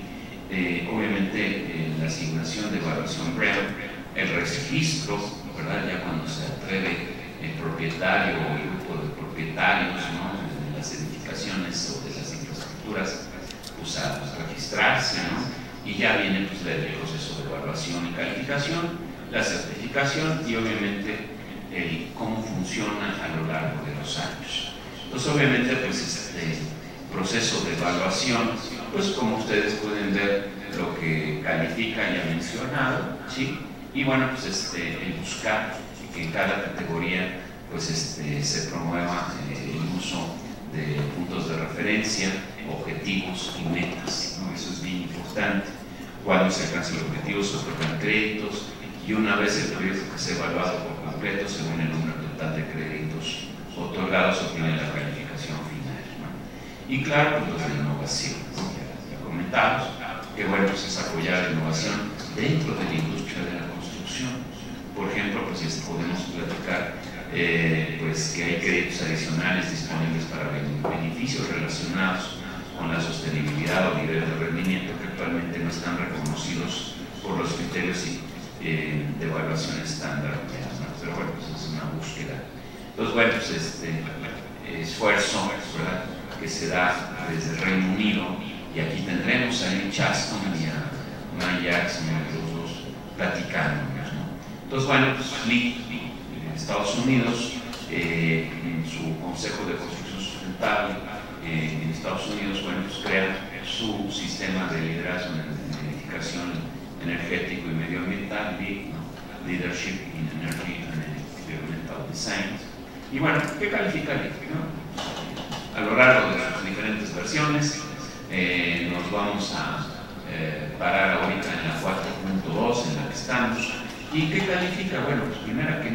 obviamente la asignación de evaluación BREEAM, el registro, ¿verdad? Ya cuando se atreve el propietario o el grupo de propietarios, ¿no?, de las edificaciones o de las infraestructuras, pues a registrarse, ¿no? Y ya viene pues, el proceso de evaluación y calificación, la certificación y obviamente el cómo funciona a lo largo de los años. Entonces obviamente pues este proceso de evaluación, pues como ustedes pueden ver, lo que califica ya mencionado, ¿sí? Y bueno, pues el buscar que en cada categoría pues se promueva el uso de puntos de referencia, objetivos y metas, ¿no? Eso es bien importante. Cuando se alcanzan los objetivos se otorgan créditos y una vez el proyecto que sea evaluado por completo según el número total de créditos otorgados obtiene la calificación final, ¿no? Y claro, pues los de innovación, ¿no? Ya comentamos que bueno, pues es apoyar la innovación dentro de la industria de la construcción. Por ejemplo, pues podemos platicar pues que hay créditos adicionales disponibles para beneficios relacionados con la sostenibilidad o nivel de rendimiento que actualmente no están reconocidos por los criterios de evaluación estándar, ¿no? Pero bueno, pues es una búsqueda. Entonces, bueno, pues esfuerzo, ¿verdad?, que se da desde el Reino Unido, y aquí tendremos a Lynn Chaston y a Maya Jackson, los dos platicándonos, ¿no? Entonces, bueno, pues Lynn en Estados Unidos, en su Consejo de Construcción Sustentable en Estados Unidos, bueno, pues crea su sistema de liderazgo en edificación energético y medioambiental, LEED, ¿no? Leadership in Energy and Environmental Design. Y bueno, ¿qué califica LEED, no? A lo largo de sus diferentes versiones, nos vamos a parar ahorita en la 4.2 en la que estamos. ¿Y qué califica? Bueno, pues primero que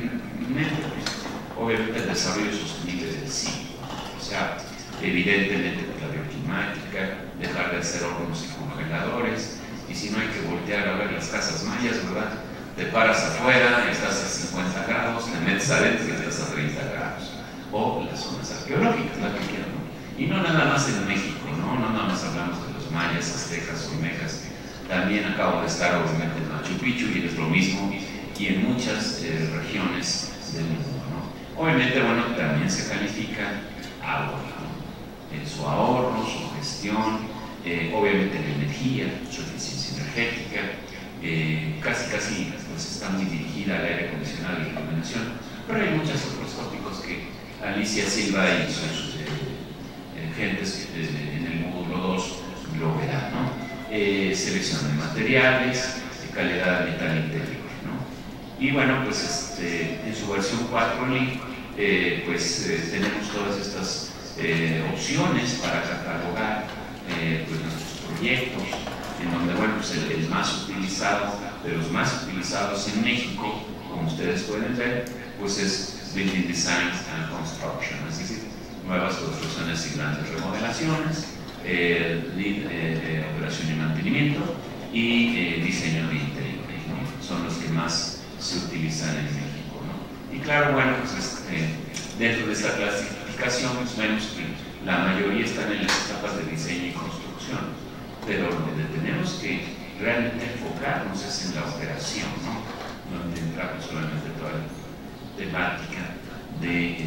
obviamente el desarrollo sostenible del sitio, o sea, evidentemente la bioclimática, dejar de hacer hornos y congeladores, y si no hay que voltear a ver las casas mayas, ¿verdad? Te paras afuera, estás a 50 grados, te metes adentro y estás a 30 grados. O las zonas arqueológicas, la que quieran, ¿no? Y no nada más en México, ¿no? No nada más hablamos de los mayas, aztecas, olmecas. También acabo de estar obviamente en Machu Picchu y es lo mismo, y en muchas regiones del mundo, ¿no? Obviamente, bueno, también se califica agua, ¿no? En su ahorro, su gestión, obviamente la energía, su eficiencia energética, casi pues está muy dirigida al aire acondicionado y iluminación, pero hay muchos otros tópicos que Alicia Silva y sus gentes en el módulo 2 lo verán, ¿no? Selección de materiales, calidad ambiental interior, ¿no? Y bueno, pues en su versión 4.li tenemos todas estas opciones para catalogar pues nuestros proyectos, en donde, bueno, pues el más utilizado, de los más utilizados en México, como ustedes pueden ver, pues es Building Design and Construction, es decir, nuevas construcciones y grandes remodelaciones, operación y mantenimiento y diseño de interiores, ¿no? Son los que más se utilizan en México, ¿no? Y claro, bueno, pues dentro de esta clasificación pues vemos que la mayoría están en las etapas de diseño y construcción, pero donde tenemos que realmente enfocarnos es en la operación, ¿no? Donde entramos solamente toda la temática de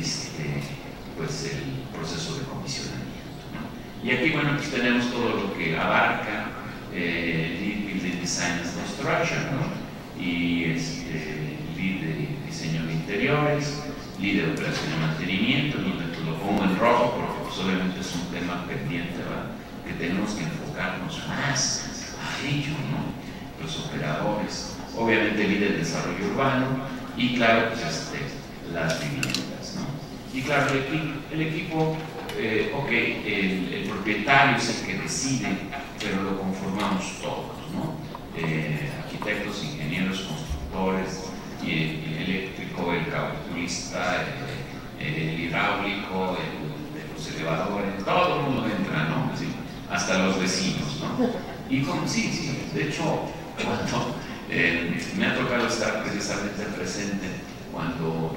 pues el proceso de comisionamiento, ¿no? Y aquí, bueno, pues tenemos todo lo que abarca Building Design and Construction, ¿no? Y lead de diseño de interiores, lead de operación y mantenimiento, donde lo pongo en rojo porque pues, obviamente es un tema pendiente, ¿verdad? Que tenemos que enfocarnos más a ello, ¿no? Los operadores, obviamente lead de desarrollo urbano y claro, pues las viviendas, ¿no? Y claro, el equipo, el propietario es el que decide, pero lo conformamos todos, ¿no? Arquitectos, ingenieros, constructores, el eléctrico, el calculista, el hidráulico, los elevadores, todo el mundo entra, ¿no? ¿Sí? Hasta los vecinos, ¿no? Y como, sí, de hecho, cuando me ha tocado estar precisamente presente cuando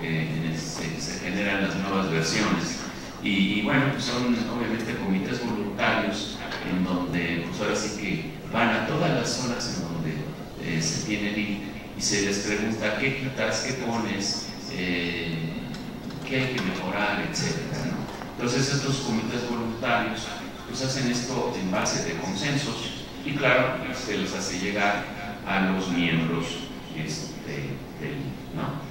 se generan las nuevas versiones. Y bueno, pues son obviamente comités voluntarios en donde pues ahora sí que van a todas las zonas en donde se tienen y se les pregunta qué quitas, qué pones, qué hay que mejorar, etcétera, ¿no? Entonces estos comités voluntarios pues hacen esto en base de consensos y claro, se les hace llegar a los miembros ¿no?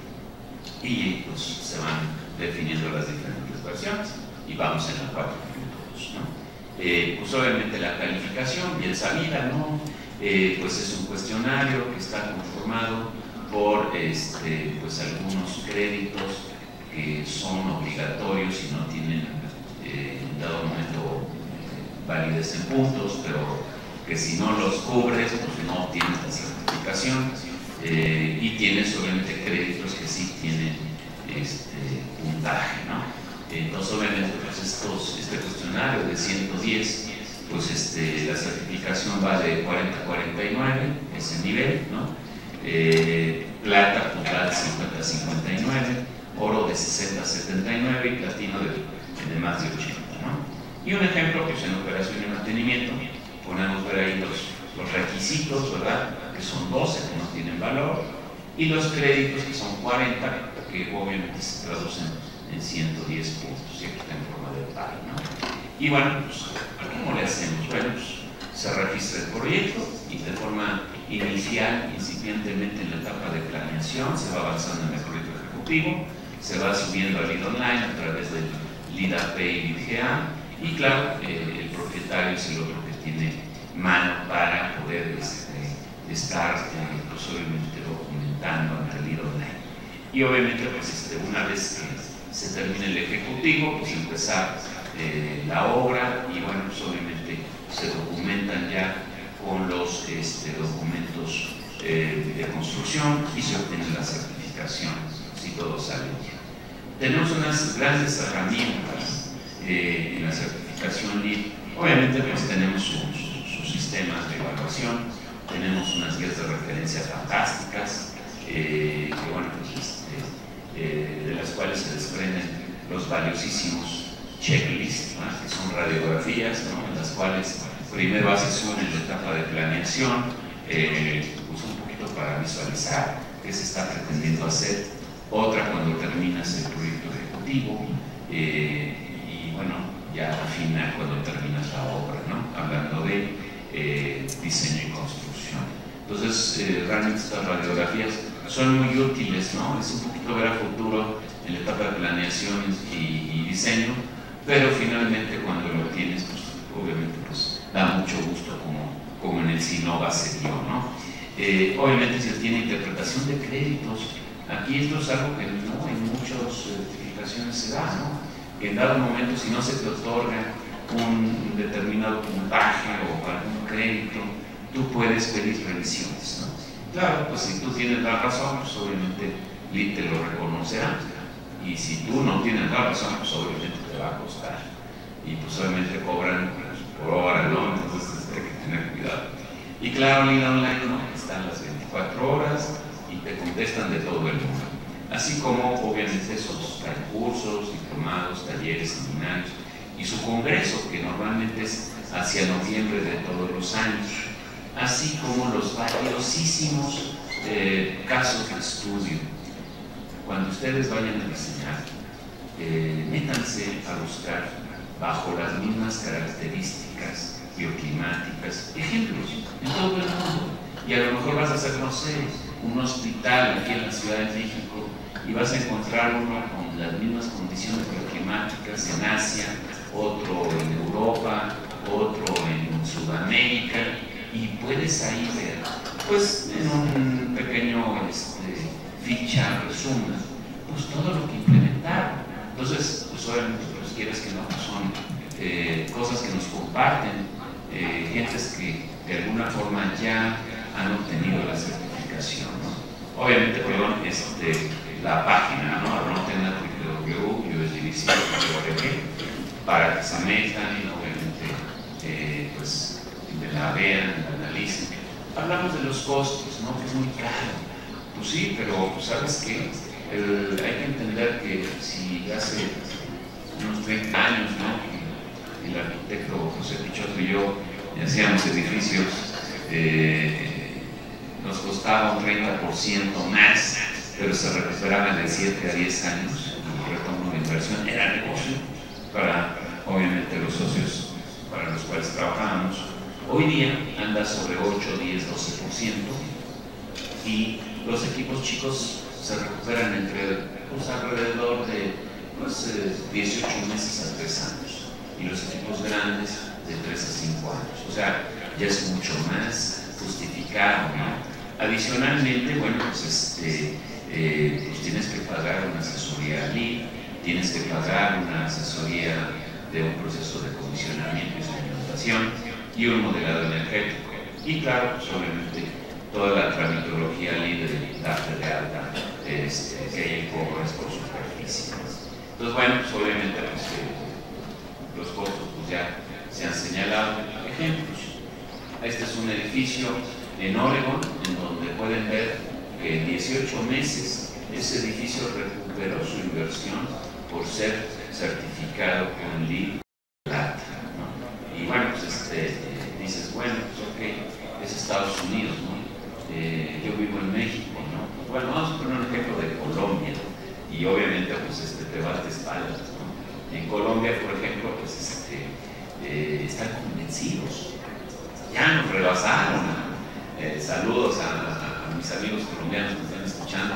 Y pues se van definiendo las diferentes versiones y vamos en la 4.2, ¿no? Pues obviamente la calificación bien sabida, ¿no? Pues es un cuestionario que está conformado por pues algunos créditos que son obligatorios y no tienen en dado momento validez en puntos, pero que si no los cubres pues no obtienes la certificación, y tienes obviamente créditos que sí tienen puntaje, ¿no? Entonces obviamente pues este cuestionario de 110, pues la certificación va de 40 a 49, ese nivel, ¿no? Plata total 50 a 59, oro de 60 a 79 y platino de más de 80, ¿no? Y un ejemplo, pues en operación y mantenimiento, ponemos ver ahí los requisitos, ¿verdad? Que son 12, que no tienen valor, y los créditos, que son 40, que obviamente se traducen en 110 puntos, siempre está en forma de par, ¿no? Y bueno, pues, ¿cómo le hacemos? Bueno, pues, se registra el proyecto y de forma inicial, incipientemente en la etapa de planeación, se va avanzando en el proyecto ejecutivo, se va subiendo al lead online a través del lead AP y lead GA, y claro, el propietario es el otro que tiene mano para poder estar pues, obviamente documentando en el lead online. Y obviamente pues, una vez que se termine el ejecutivo, pues empezar la obra y bueno, pues obviamente se documentan ya con los documentos de construcción y se obtiene la certificación si todo sale bien. Tenemos unas grandes herramientas en la certificación LEED. Obviamente pues tenemos sus sistemas de evaluación, tenemos unas guías de referencia fantásticas, que bueno, pues, de las cuales se desprenden los valiosísimos checklists, ¿no? Que son radiografías, ¿no? En las cuales primero haces una en la etapa de planeación, pues un poquito para visualizar qué se está pretendiendo hacer, otra cuando terminas el proyecto ejecutivo, y bueno, ya al final, cuando terminas la obra, ¿no? Hablando de diseño y construcción. Entonces, realmente estas radiografías son muy útiles, ¿no? Es un poquito ver a futuro en la etapa de planeación y diseño, pero finalmente cuando lo tienes, pues obviamente pues da mucho gusto como en el SINOVA se dio, ¿no? Obviamente se tiene interpretación de créditos. Aquí esto es algo que no en muchas certificaciones se da, ¿no? Que en dado momento, si no se te otorga un determinado puntaje o algún crédito, tú puedes pedir revisiones, ¿no? Claro, pues si tú tienes la razón, pues obviamente LIT te lo reconocerá, y si tú no tienes la razón, pues obviamente te va a costar, y pues obviamente cobran por hora, ¿no? Entonces hay que tener cuidado. Y claro, LIT Online, ¿no? Están las 24 horas y te contestan de todo el mundo, así como obviamente esos cursos, diplomados, talleres, seminarios, y su congreso, que normalmente es hacia noviembre de todos los años, así como los valiosísimos casos de estudio. Cuando ustedes vayan a diseñar, métanse a buscar bajo las mismas características bioclimáticas ejemplos en todo el mundo, y a lo mejor vas a hacer, no sé, un hospital aquí en la Ciudad de México y vas a encontrar uno con las mismas condiciones bioclimáticas en Asia, otro en Europa, otro en Sudamérica, y puedes ahí ver, pues en un pequeño ficha, resumen, pues todo lo que implementaron. Entonces, pues obviamente, pues quieres que no, pues son cosas que nos comparten, gentes que de alguna forma ya han obtenido la certificación, ¿no? Obviamente, perdón, la página, ¿no? Para que se metan y obviamente pues la vean, la analicen. Hablamos de los costos, ¿no? Que es muy caro. Pues sí, pero pues, ¿sabes qué? Hay que entender que si hace unos 30 años, ¿no? El arquitecto José Pichotto y yo hacíamos edificios, nos costaba un 30% más, pero se recuperaban de 7 a 10 años. El retorno de inversión era negocio para, obviamente, los socios para los cuales trabajábamos. Hoy día anda sobre 8, 10, 12%, y los equipos chicos se recuperan entre pues, alrededor de 18 meses a 3 años, y los equipos grandes de 3 a 5 años. O sea, ya es mucho más justificado, ¿no? Adicionalmente, bueno, pues pues tienes que pagar una asesoría LEED, tienes que pagar una asesoría de un proceso de comisionamiento y segmentación y un modelado energético. Y claro, pues obviamente toda la tramitología LEED de darte de alta, que hay en cobros por superficie. Entonces, bueno, pues obviamente pues, los costos pues ya se han señalado. Ejemplos. Este es un edificio en Oregon, en donde pueden ver que en 18 meses ese edificio recuperó su inversión por ser certificado con LEED Plata, ¿no? Y bueno, pues dices, bueno, pues ok, es Estados Unidos, ¿no? Yo vivo en México, ¿no? Bueno, vamos a poner un ejemplo de Colombia, y obviamente pues te vas de espaldas, ¿no? En Colombia, por ejemplo, pues están convencidos, ya nos rebasaron. Saludos a mis amigos colombianos que están escuchando.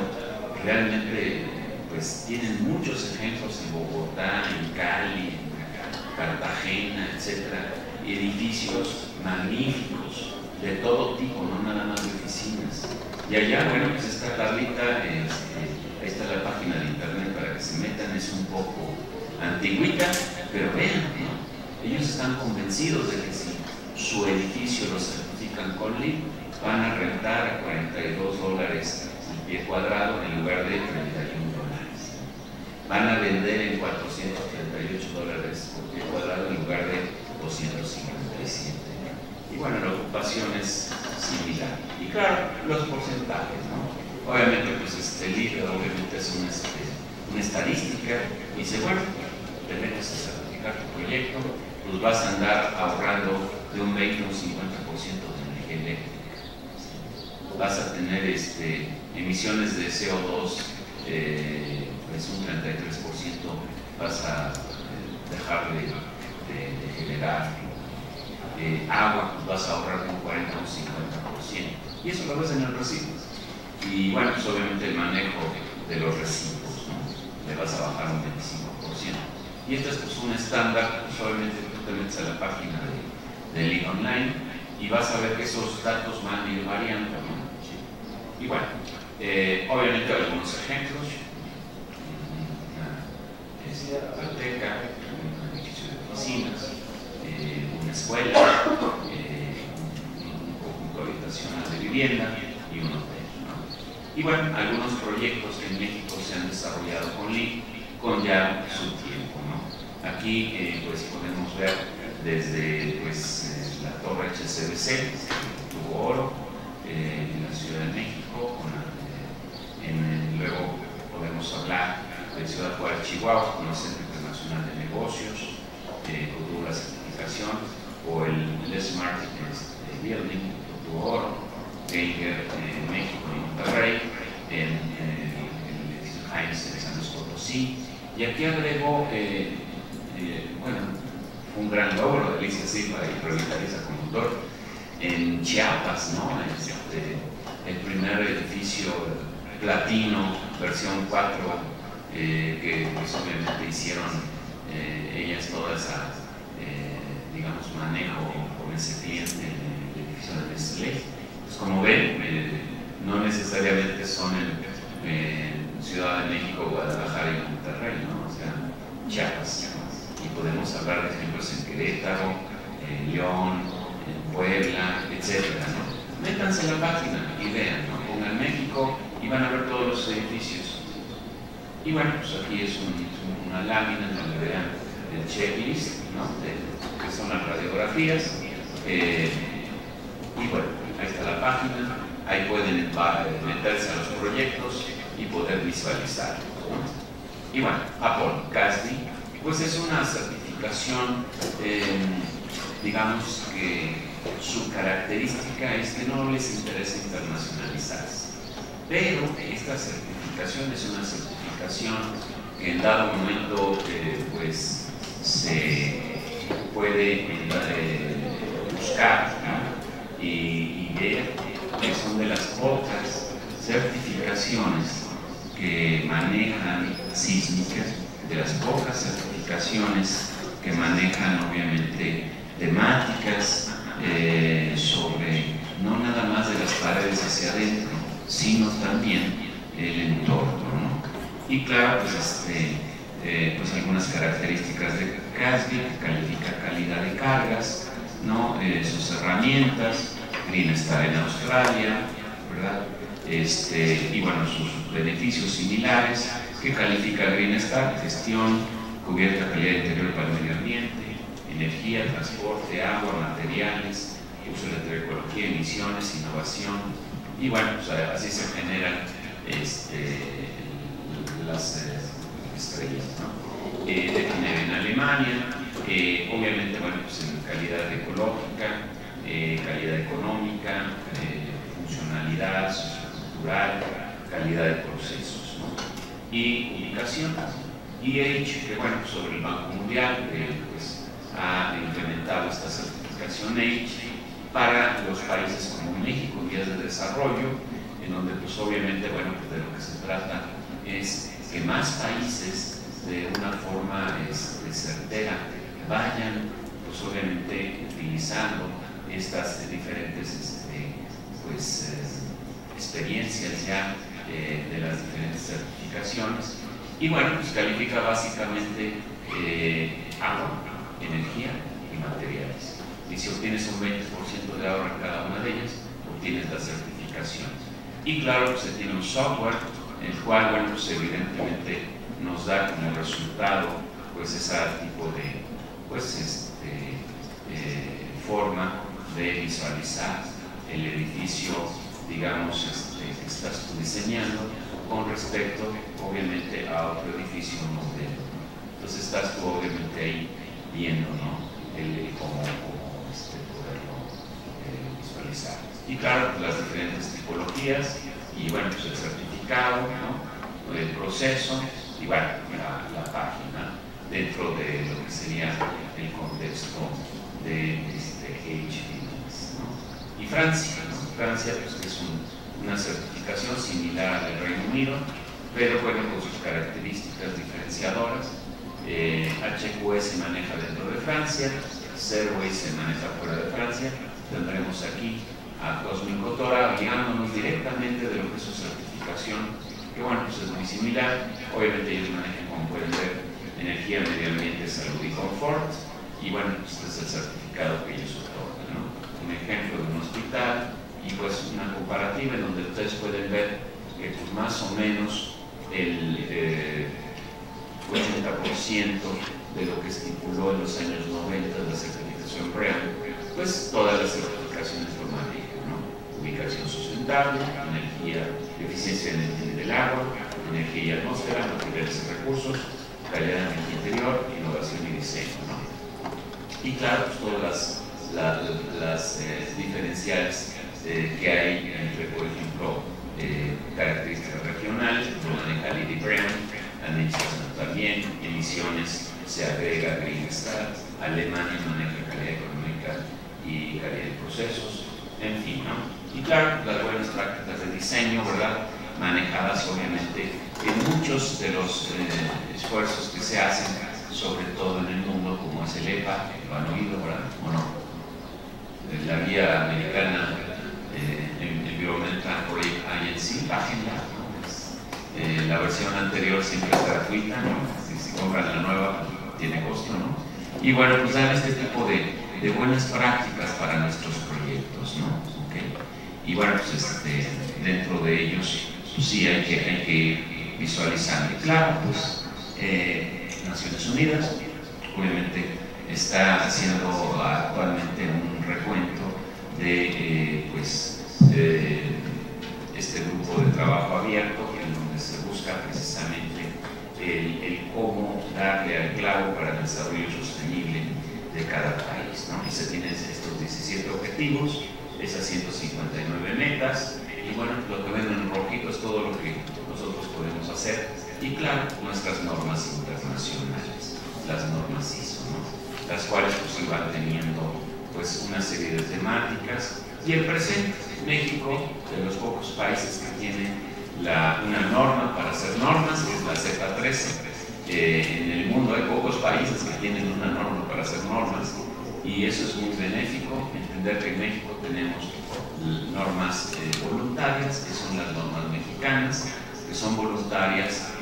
Realmente pues tienen muchos ejemplos en Bogotá, en Cali, en Cartagena, etcétera, edificios magníficos de todo tipo, no nada más de oficinas. Y allá, bueno, pues esta tablita, ahí está la página de internet para que se metan, es un poco antigüita, pero vean, ¿no? Ellos están convencidos de que si su edificio lo certifican con LEED, van a rentar a $42 el pie cuadrado en lugar de $31. Van a vender en $438 por pie cuadrado en lugar de 257. Y bueno, la ocupación es similar. Y claro, los porcentajes, ¿no? Obviamente, pues LEED obviamente es una estadística, y dice, bueno, te metes a certificar tu proyecto, pues vas a andar ahorrando de un 20 a un 50% de energía eléctrica. Vas a tener emisiones de CO2, pues un 33% vas a dejar de generar. Agua, pues vas a ahorrar un 40 o un 50%. Y eso lo ves en el recibo. Y bueno, pues obviamente el manejo de los recibos, ¿no? Le vas a bajar un 25%. Y esto es pues un estándar, pues obviamente tú te metes a la página de Lead Online y vas a ver que esos datos van a ir variando, ¿no? Sí. Y bueno, obviamente algunos ejemplos, una biblioteca, un edificio de oficinas, una escuela, un conjunto habitacional de vivienda y un hotel, ¿no? Y bueno, algunos proyectos que en México se han desarrollado con LEED con ya su tiempo, ¿no? Aquí pues podemos ver desde pues, la torre HSBC, tuvo oro, en la Ciudad de México, luego podemos hablar de Ciudad Juárez, Chihuahua, con el Centro Internacional de Negocios, tuvo la certificación, o el Smart Building, tuvo oro, Geiger en México y Monterrey, en el edificio Heinz en San Luis Potosí, y aquí agregó, bueno, un gran logro de Alicia Silva y Revitaliza Conductor en Chiapas, ¿no? El primer edificio platino, versión 4, que pues, obviamente hicieron ellas toda esa, digamos, manejo con ese cliente en el edificio de Nestlé. Pues como ven, no necesariamente son en Ciudad de México, Guadalajara y Monterrey, ¿no? O sea, Chiapas. Y podemos hablar de ejemplos en Querétaro, en León, en Puebla, etcétera, ¿no? Métanse en la página y vean, ¿no? Pongan México y van a ver todos los edificios. Y bueno, pues aquí es una lámina donde vean el checklist, ¿no? Que son las radiografías. Y bueno, ahí está la página, ahí pueden meterse a los proyectos y poder visualizar, ¿no? Y bueno, Apple CASBI, pues es una certificación, digamos que su característica es que no les interesa internacionalizarse, pero esta certificación es una certificación que en dado momento pues se puede buscar, ¿no? y ver que son de las pocas certificaciones que manejan sísmicas, de las pocas certificaciones que manejan obviamente temáticas sobre no nada más de las paredes hacia adentro, sino también el entorno, ¿no? Y claro, pues, pues algunas características de CASBI, que califica calidad de cargas, ¿no? Sus herramientas, Green Star en Australia, ¿verdad? Y bueno, sus beneficios similares, que califica Green Star: gestión, cubierta, calidad interior para el medio ambiente, energía, transporte, agua, materiales, uso de la telecología, emisiones, innovación. Y bueno, pues así se generan las estrellas, ¿no? De Ginebra en Alemania, obviamente, bueno, pues en calidad ecológica, calidad económica, funcionalidad sociocultural, calidad de procesos, ¿no? Y ubicación. EH, que bueno, sobre el Banco Mundial, pues ha implementado esta certificación H para los países como México en vías de desarrollo, en donde pues obviamente, bueno, pues de lo que se trata es que más países de una forma certera vayan pues obviamente utilizando estas diferentes pues experiencias ya de las diferentes certificaciones. Y bueno, pues califica básicamente agua, energía y materiales. Y si obtienes un 20% de ahorro en cada una de ellas, obtienes la certificación. Y claro, pues se tiene un software, el cual, bueno, pues evidentemente nos da como resultado pues ese tipo de pues forma de visualizar el edificio, digamos, que estás tú diseñando con respecto obviamente a otro edificio modelo. Entonces estás tú obviamente ahí viendo, ¿no? Cómo poderlo visualizar. Y claro, pues, las diferentes tipologías y bueno, pues el certificado, ¿no? El proceso y bueno, la página dentro de lo que sería el contexto de H, ¿no? Y Francia, ¿no? Francia, pues que es una certificación similar al del Reino Unido, pero bueno, con sus características diferenciadoras. HQ se maneja dentro de Francia, Serway se maneja fuera de Francia. Tendremos aquí a Cosmic Cotora hablándonos directamente de lo que es su certificación, que bueno, pues es muy similar. Obviamente ellos manejan, como pueden ver, energía, medio ambiente, salud y confort, y bueno, pues este es el certificado que ellos otorgan, ¿no? Un ejemplo de un hospital y pues una comparativa en donde ustedes pueden ver que pues más o menos el 80% de lo que estipuló en los años 90 la certificación real, pues todas las certificaciones lo manejan, ¿no? Ubicación sustentable, energía, eficiencia en el agua, energía y atmósfera, materiales y recursos, calidad de energía interior, innovación y diseño, ¿no? Y claro, pues todas las diferenciales que hay entre, por ejemplo, características regionales, como maneja Lily Brown, administración también, emisiones, se agrega Green Star, Alemania maneja calidad económica y calidad de procesos, en fin, ¿no? Y claro, las buenas prácticas de diseño, ¿verdad? Manejadas obviamente en muchos de los esfuerzos que se hacen, sobre todo en el mundo, como es el EPA, lo han oído, ¿verdad? ¿O no? La guía americana Environmental Project Agency, bájenla, ¿no? La versión anterior siempre es gratuita, ¿no? Si compran la nueva, tiene costo, ¿no? Y bueno, pues dan este tipo de buenas prácticas para nuestros proyectos, ¿no? ¿Okay? Y bueno, pues dentro de ellos, pues sí hay que visualizar. Y claro, pues Naciones Unidas, obviamente, está haciendo actualmente un recuento de este grupo de trabajo abierto, en donde se busca precisamente el cómo darle al clavo para el desarrollo sostenible de cada país, ¿no? Y se tienen estos 17 objetivos, esas 159 metas, y bueno, lo que ven en rojito es todo lo que nosotros podemos hacer, y claro, nuestras normas internacionales, las normas ISO, ¿no? Las cuales pues iban teniendo pues una serie de temáticas, y el presente, México, de los pocos países que tiene una norma para hacer normas, que es la Z13. En el mundo hay pocos países que tienen una norma para hacer normas, y eso es muy benéfico, entender que en México tenemos normas voluntarias, que son las normas mexicanas, que son voluntarias,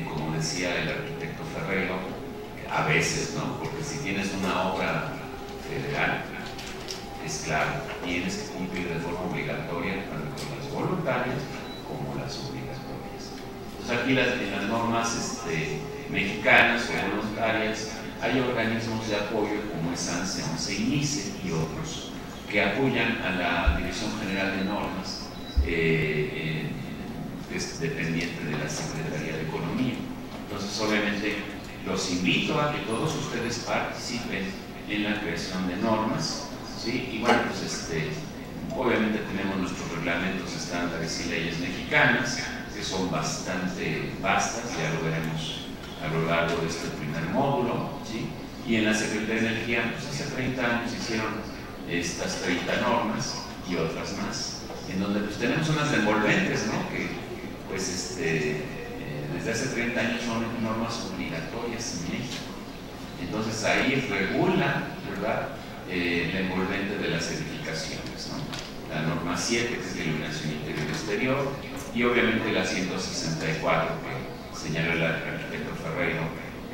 como decía el arquitecto Ferrero, a veces, ¿no? Porque si tienes una obra federal, es claro, tienes que cumplir de forma obligatoria tanto las voluntarias como las obligatorias. Entonces aquí en las normas mexicanas o voluntarias hay organismos de apoyo como es ANSE, ONCE, INICE y otros que apoyan a la Dirección General de Normas, es dependiente de la Secretaría de Economía. Entonces obviamente los invito a que todos ustedes participen en la creación de normas, ¿sí? Y bueno, pues obviamente tenemos nuestros reglamentos, estándares y leyes mexicanas, que son bastante vastas, ya lo veremos a lo largo de este primer módulo, ¿sí? Y en la Secretaría de Energía, pues hace 30 años hicieron estas 30 normas y otras más, en donde pues tenemos unas envolventes, ¿no? Que pues desde hace 30 años son normas obligatorias en México. Entonces ahí regula, ¿verdad?, la envolvente de las edificaciones, ¿no? La norma 7, que es de iluminación interior y exterior, y obviamente la 164, que señaló el arquitecto Ferreiro,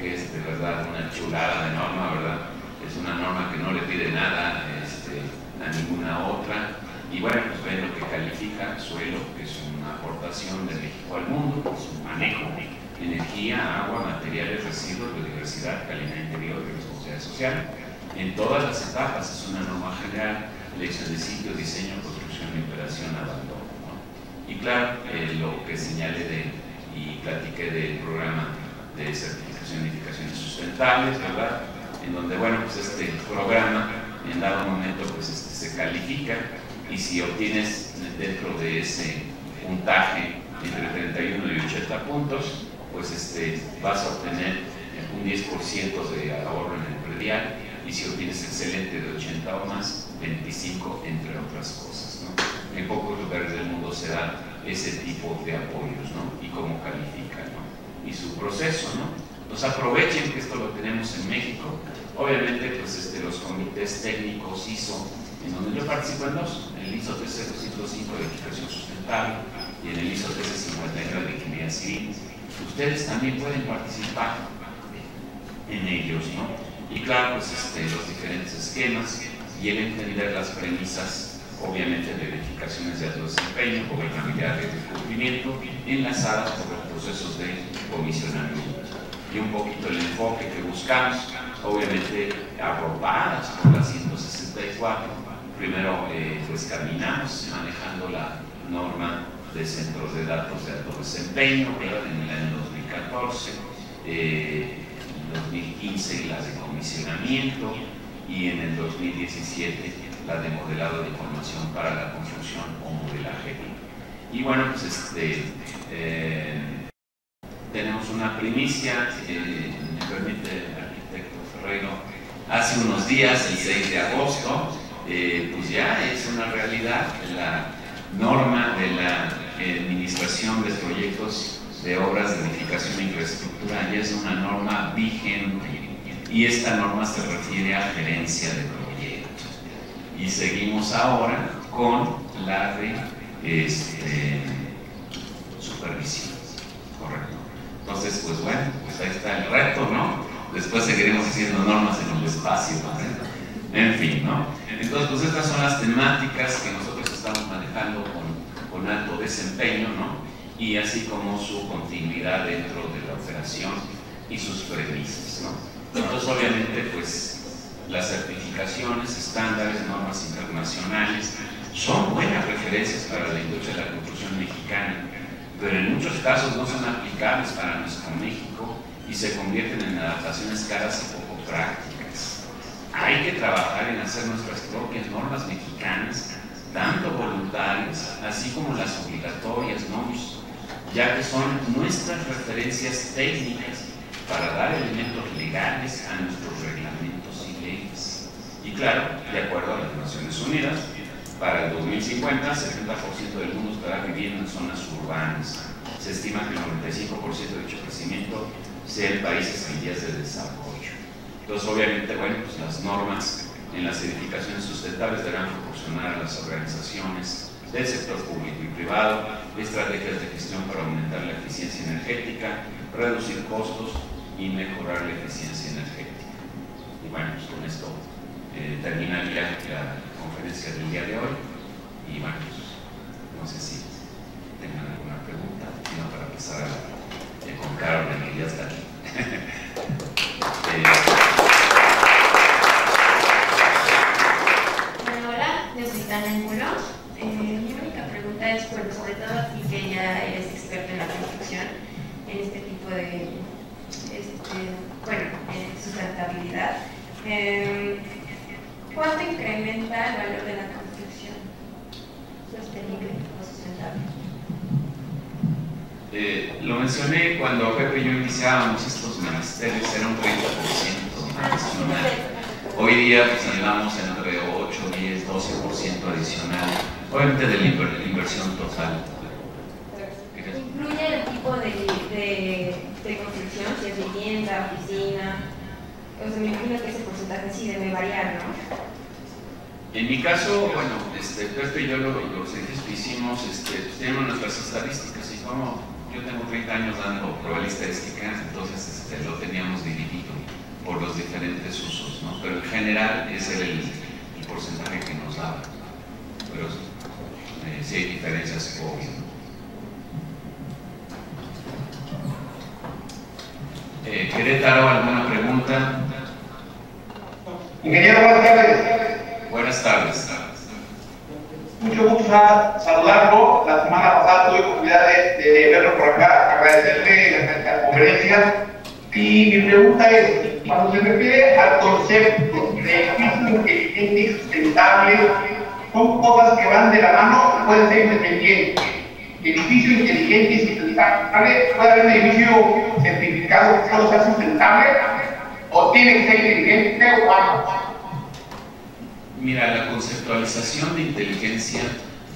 que es de verdad una chulada de norma, ¿verdad? Es una norma que no le pide nada a ninguna otra, y bueno, pues ven lo que califica suelo, que es una aportación de México al mundo, es un manejo, energía, agua, materiales, residuos, biodiversidad, calidad interior y responsabilidad social. En todas las etapas es una norma general, elección de sitio, diseño, construcción, operación, abandono, ¿no? Y claro, lo que señalé y platiqué del programa de certificación de edificaciones sustentables, ¿verdad? En donde, bueno, pues este programa en dado momento pues se califica, y si obtienes dentro de ese puntaje entre 31 y 80 puntos, pues vas a obtener un 10% de ahorro en el predial y si obtienes excelente de 80 o más, 25 entre otras cosas, ¿no? En pocos lugares del mundo se da ese tipo de apoyos, ¿no? Y cómo califican, ¿no? Y su proceso, ¿no? Pues aprovechen que esto lo tenemos en México. Obviamente, pues los comités técnicos ISO, en donde yo participo en dos, en el ISO 13405 de edificación sustentable y en el ISO 1359 de ingeniería civil. Ustedes también pueden participar en ellos, ¿no? Y claro, pues los diferentes esquemas y el entender las premisas, obviamente, de verificaciones de alto desempeño, gobernabilidad de cumplimiento, enlazadas por los procesos de comisionamiento. Y un poquito el enfoque que buscamos, obviamente arropadas por la 164. Primero, pues caminamos manejando la norma de centros de datos de alto desempeño, ¿verdad? En el año 2014, 2015 la de comisionamiento y en el 2017 la de modelado de información para la construcción o modelaje. Y bueno, pues tenemos una primicia, me permite el arquitecto Ferrero, hace unos días, el 6 de agosto, pues ya es una realidad la norma de la administración de proyectos de obras de edificación e infraestructura, ya es una norma vigente y esta norma se refiere a gerencia de proyectos. Y seguimos ahora con la de supervisión, ¿correcto? Entonces, pues bueno, pues ahí está el reto, ¿no? Después seguiremos haciendo normas en el espacio, ¿no? En fin, ¿no? Entonces, pues estas son las temáticas que nosotros estamos manejando con alto desempeño, ¿no? Y así como su continuidad dentro de la operación y sus premisas, ¿no? Entonces, obviamente, pues las certificaciones, estándares, normas internacionales son buenas referencias para la industria de la construcción mexicana, pero en muchos casos no son aplicables para nuestro México y se convierten en adaptaciones caras y poco prácticas. Hay que trabajar en hacer nuestras propias normas mexicanas, tanto voluntarias, así como las obligatorias, ¿no? Ya que son nuestras referencias técnicas para dar elementos legales a nuestros reglamentos y leyes. Y claro, de acuerdo a las Naciones Unidas, para el 2050, 70% del mundo estará viviendo en zonas urbanas. Se estima que el 95% de dicho crecimiento sea en países en vías de desarrollo. Entonces, obviamente, bueno, pues las normas en las edificaciones sustentables deberán proporcionar a las organizaciones del sector público y privado estrategias de gestión para aumentar la eficiencia energética, reducir costos y mejorar la eficiencia energética. Y bueno, pues con esto terminaría la conferencia del día de hoy. Y bueno, pues, no sé si tengan alguna pregunta, sino para pasar con Carol, que ya está aquí. Bueno, hola, yo soy Tania Angulo. Mi única pregunta es, bueno, sobre todo aquí que ya eres experto en la construcción, en este tipo de, sustentabilidad, ¿cuánto incrementa el valor de la construcción sostenible o sustentable? Lo mencioné cuando Pepe y yo iniciábamos estos menesteres, era un 30% adicional. Hoy día pues andamos entre 8, 10, 12% adicional, obviamente de la inversión total. ¿Incluye el tipo de construcción, si es vivienda, oficina? O sea, me imagino que ese porcentaje sí debe variar, ¿no? En mi caso, bueno, Pepe y yo los edificios que hicimos, tenemos nuestras estadísticas y como yo tengo 30 años dando probabilidad estadística, entonces lo teníamos dividido por los diferentes usos, ¿no? Pero en general ese era el porcentaje que nos daba. Pero sí hay diferencias obvias, ¿no? Querétaro, ¿alguna pregunta? Ingeniero, buenas tardes. Buenas tardes. Mucho gusto saludarlo. La semana pasada tuve oportunidad de verlo por acá, agradecerle la conferencia. Y mi pregunta es, cuando se refiere al concepto de edificios inteligentes y sustentables, son cosas que van de la mano, pueden ser independientes. Edificio inteligente y sustentable, puede haber un edificio certificado que solo sea sustentable, o ¿O tiene que ser inteligente o humano? Mira, la conceptualización de inteligencia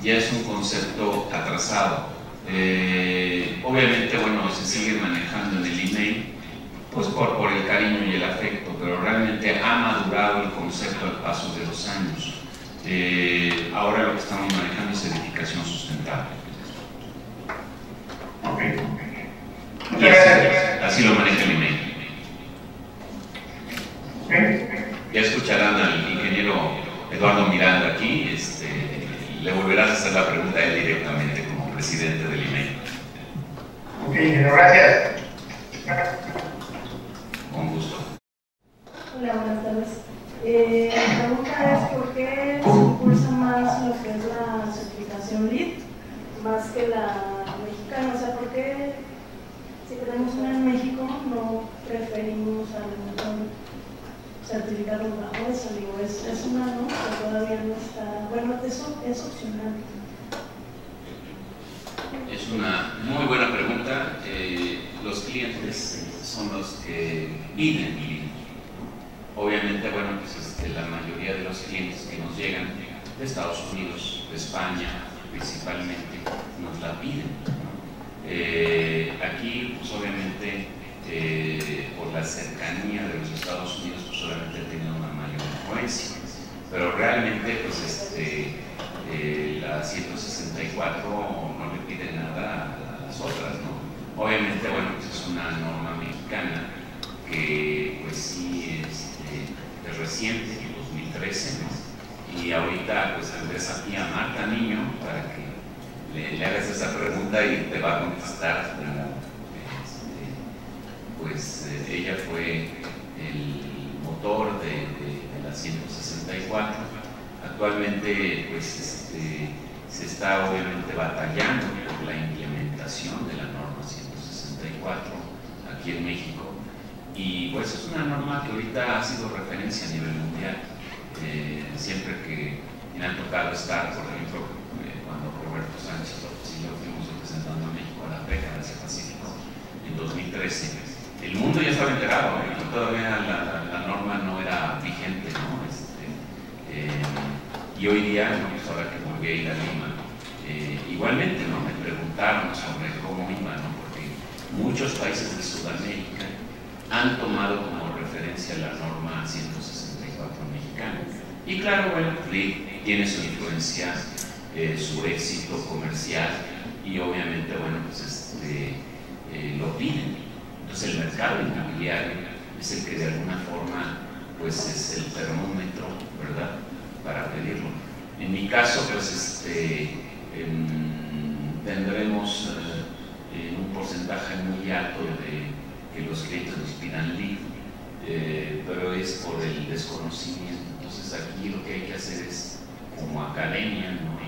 ya es un concepto atrasado. Obviamente, bueno, se sigue manejando en el email, pues por el cariño y el afecto, pero realmente ha madurado el concepto al paso de los años. Ahora lo que estamos manejando es edificación sustentable. Y así lo maneja el email. Ya escucharán al ingeniero Eduardo Miranda aquí, le volverás a hacer la pregunta a él directamente como presidente del email. Ok, gracias. Con gusto. Hola, buenas tardes. La pregunta es ¿por qué se impulsa más lo que es la certificación LEED más que la mexicana? O sea, ¿por qué si tenemos una en México no preferimos a lo mejor certificarlo bajo eso? Digo, es una, ¿no? Que todavía no está, bueno, eso es opcional. Es una muy buena pregunta. Los clientes son los que piden LEED. Obviamente, bueno, pues la mayoría de los clientes que nos llegan de Estados Unidos, de España principalmente, nos la piden, ¿no? Aquí, pues obviamente, por la cercanía de los Estados Unidos, pues obviamente tiene una mayor influencia, pero realmente, pues la 164 no le pide nada a las otras, ¿no? Obviamente, bueno, pues es una norma mexicana que, pues sí, es reciente, en 2013, ¿no? Y ahorita, pues tendrás aquí a Marta Niño para que le hagas esa pregunta y te va a contestar como, pues ella fue el motor de la 164. Actualmente, pues se está obviamente batallando por la implementación de la norma 164 aquí en México. Y pues es una norma que ahorita ha sido referencia a nivel mundial. Siempre que me han tocado estar, por ejemplo, cuando Roberto Sánchez López y yo fuimos representando a México a la PECA de Asia Pacífico en 2013, el mundo ya estaba enterado, todavía la norma no era vigente, ¿no? Y hoy día, ¿no? Pues ahora que volví a ir a Lima, igualmente, ¿no? Me preguntaron sobre cómo iba, ¿no? Porque muchos países de Sudamérica han tomado como referencia la norma 164 mexicana. Y claro, bueno, LEED tiene su influencia, su éxito comercial y obviamente, bueno, pues lo piden. Entonces el mercado inmobiliario es el que de alguna forma, pues es el termómetro, ¿verdad?, para pedirlo. En mi caso, pues tendremos un porcentaje muy alto de que los clientes nos pidan LEED, pero es por el desconocimiento. Entonces aquí lo que hay que hacer es, como academia, ¿no?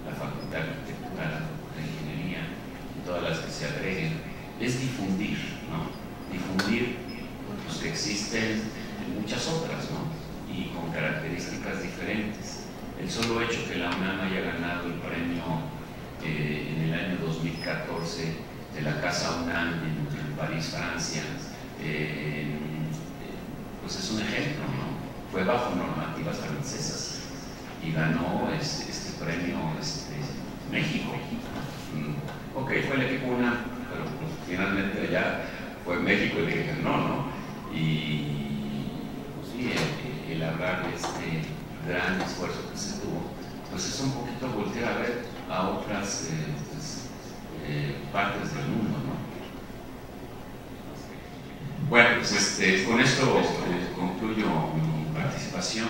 La Facultad de Arquitectura, de Ingeniería y todas las que se agreguen, es difundir, ¿no? Difundir pues, que existen muchas otras, ¿no? Y con características diferentes. El solo hecho que la UNAM haya ganado el premio en el año 2014 de la Casa UNAM en París, Francia, pues es un ejemplo, ¿no? Fue bajo normativas francesas y ganó este premio México. Ok, fue el equipo UNAM, pero pues, finalmente ya fue México el que ganó, ¿no? Y pues, sí, el hablar de este gran esfuerzo que se tuvo, pues es un poquito voltear a ver a otras partes del mundo, ¿no? Bueno, pues con esto concluyo mi participación.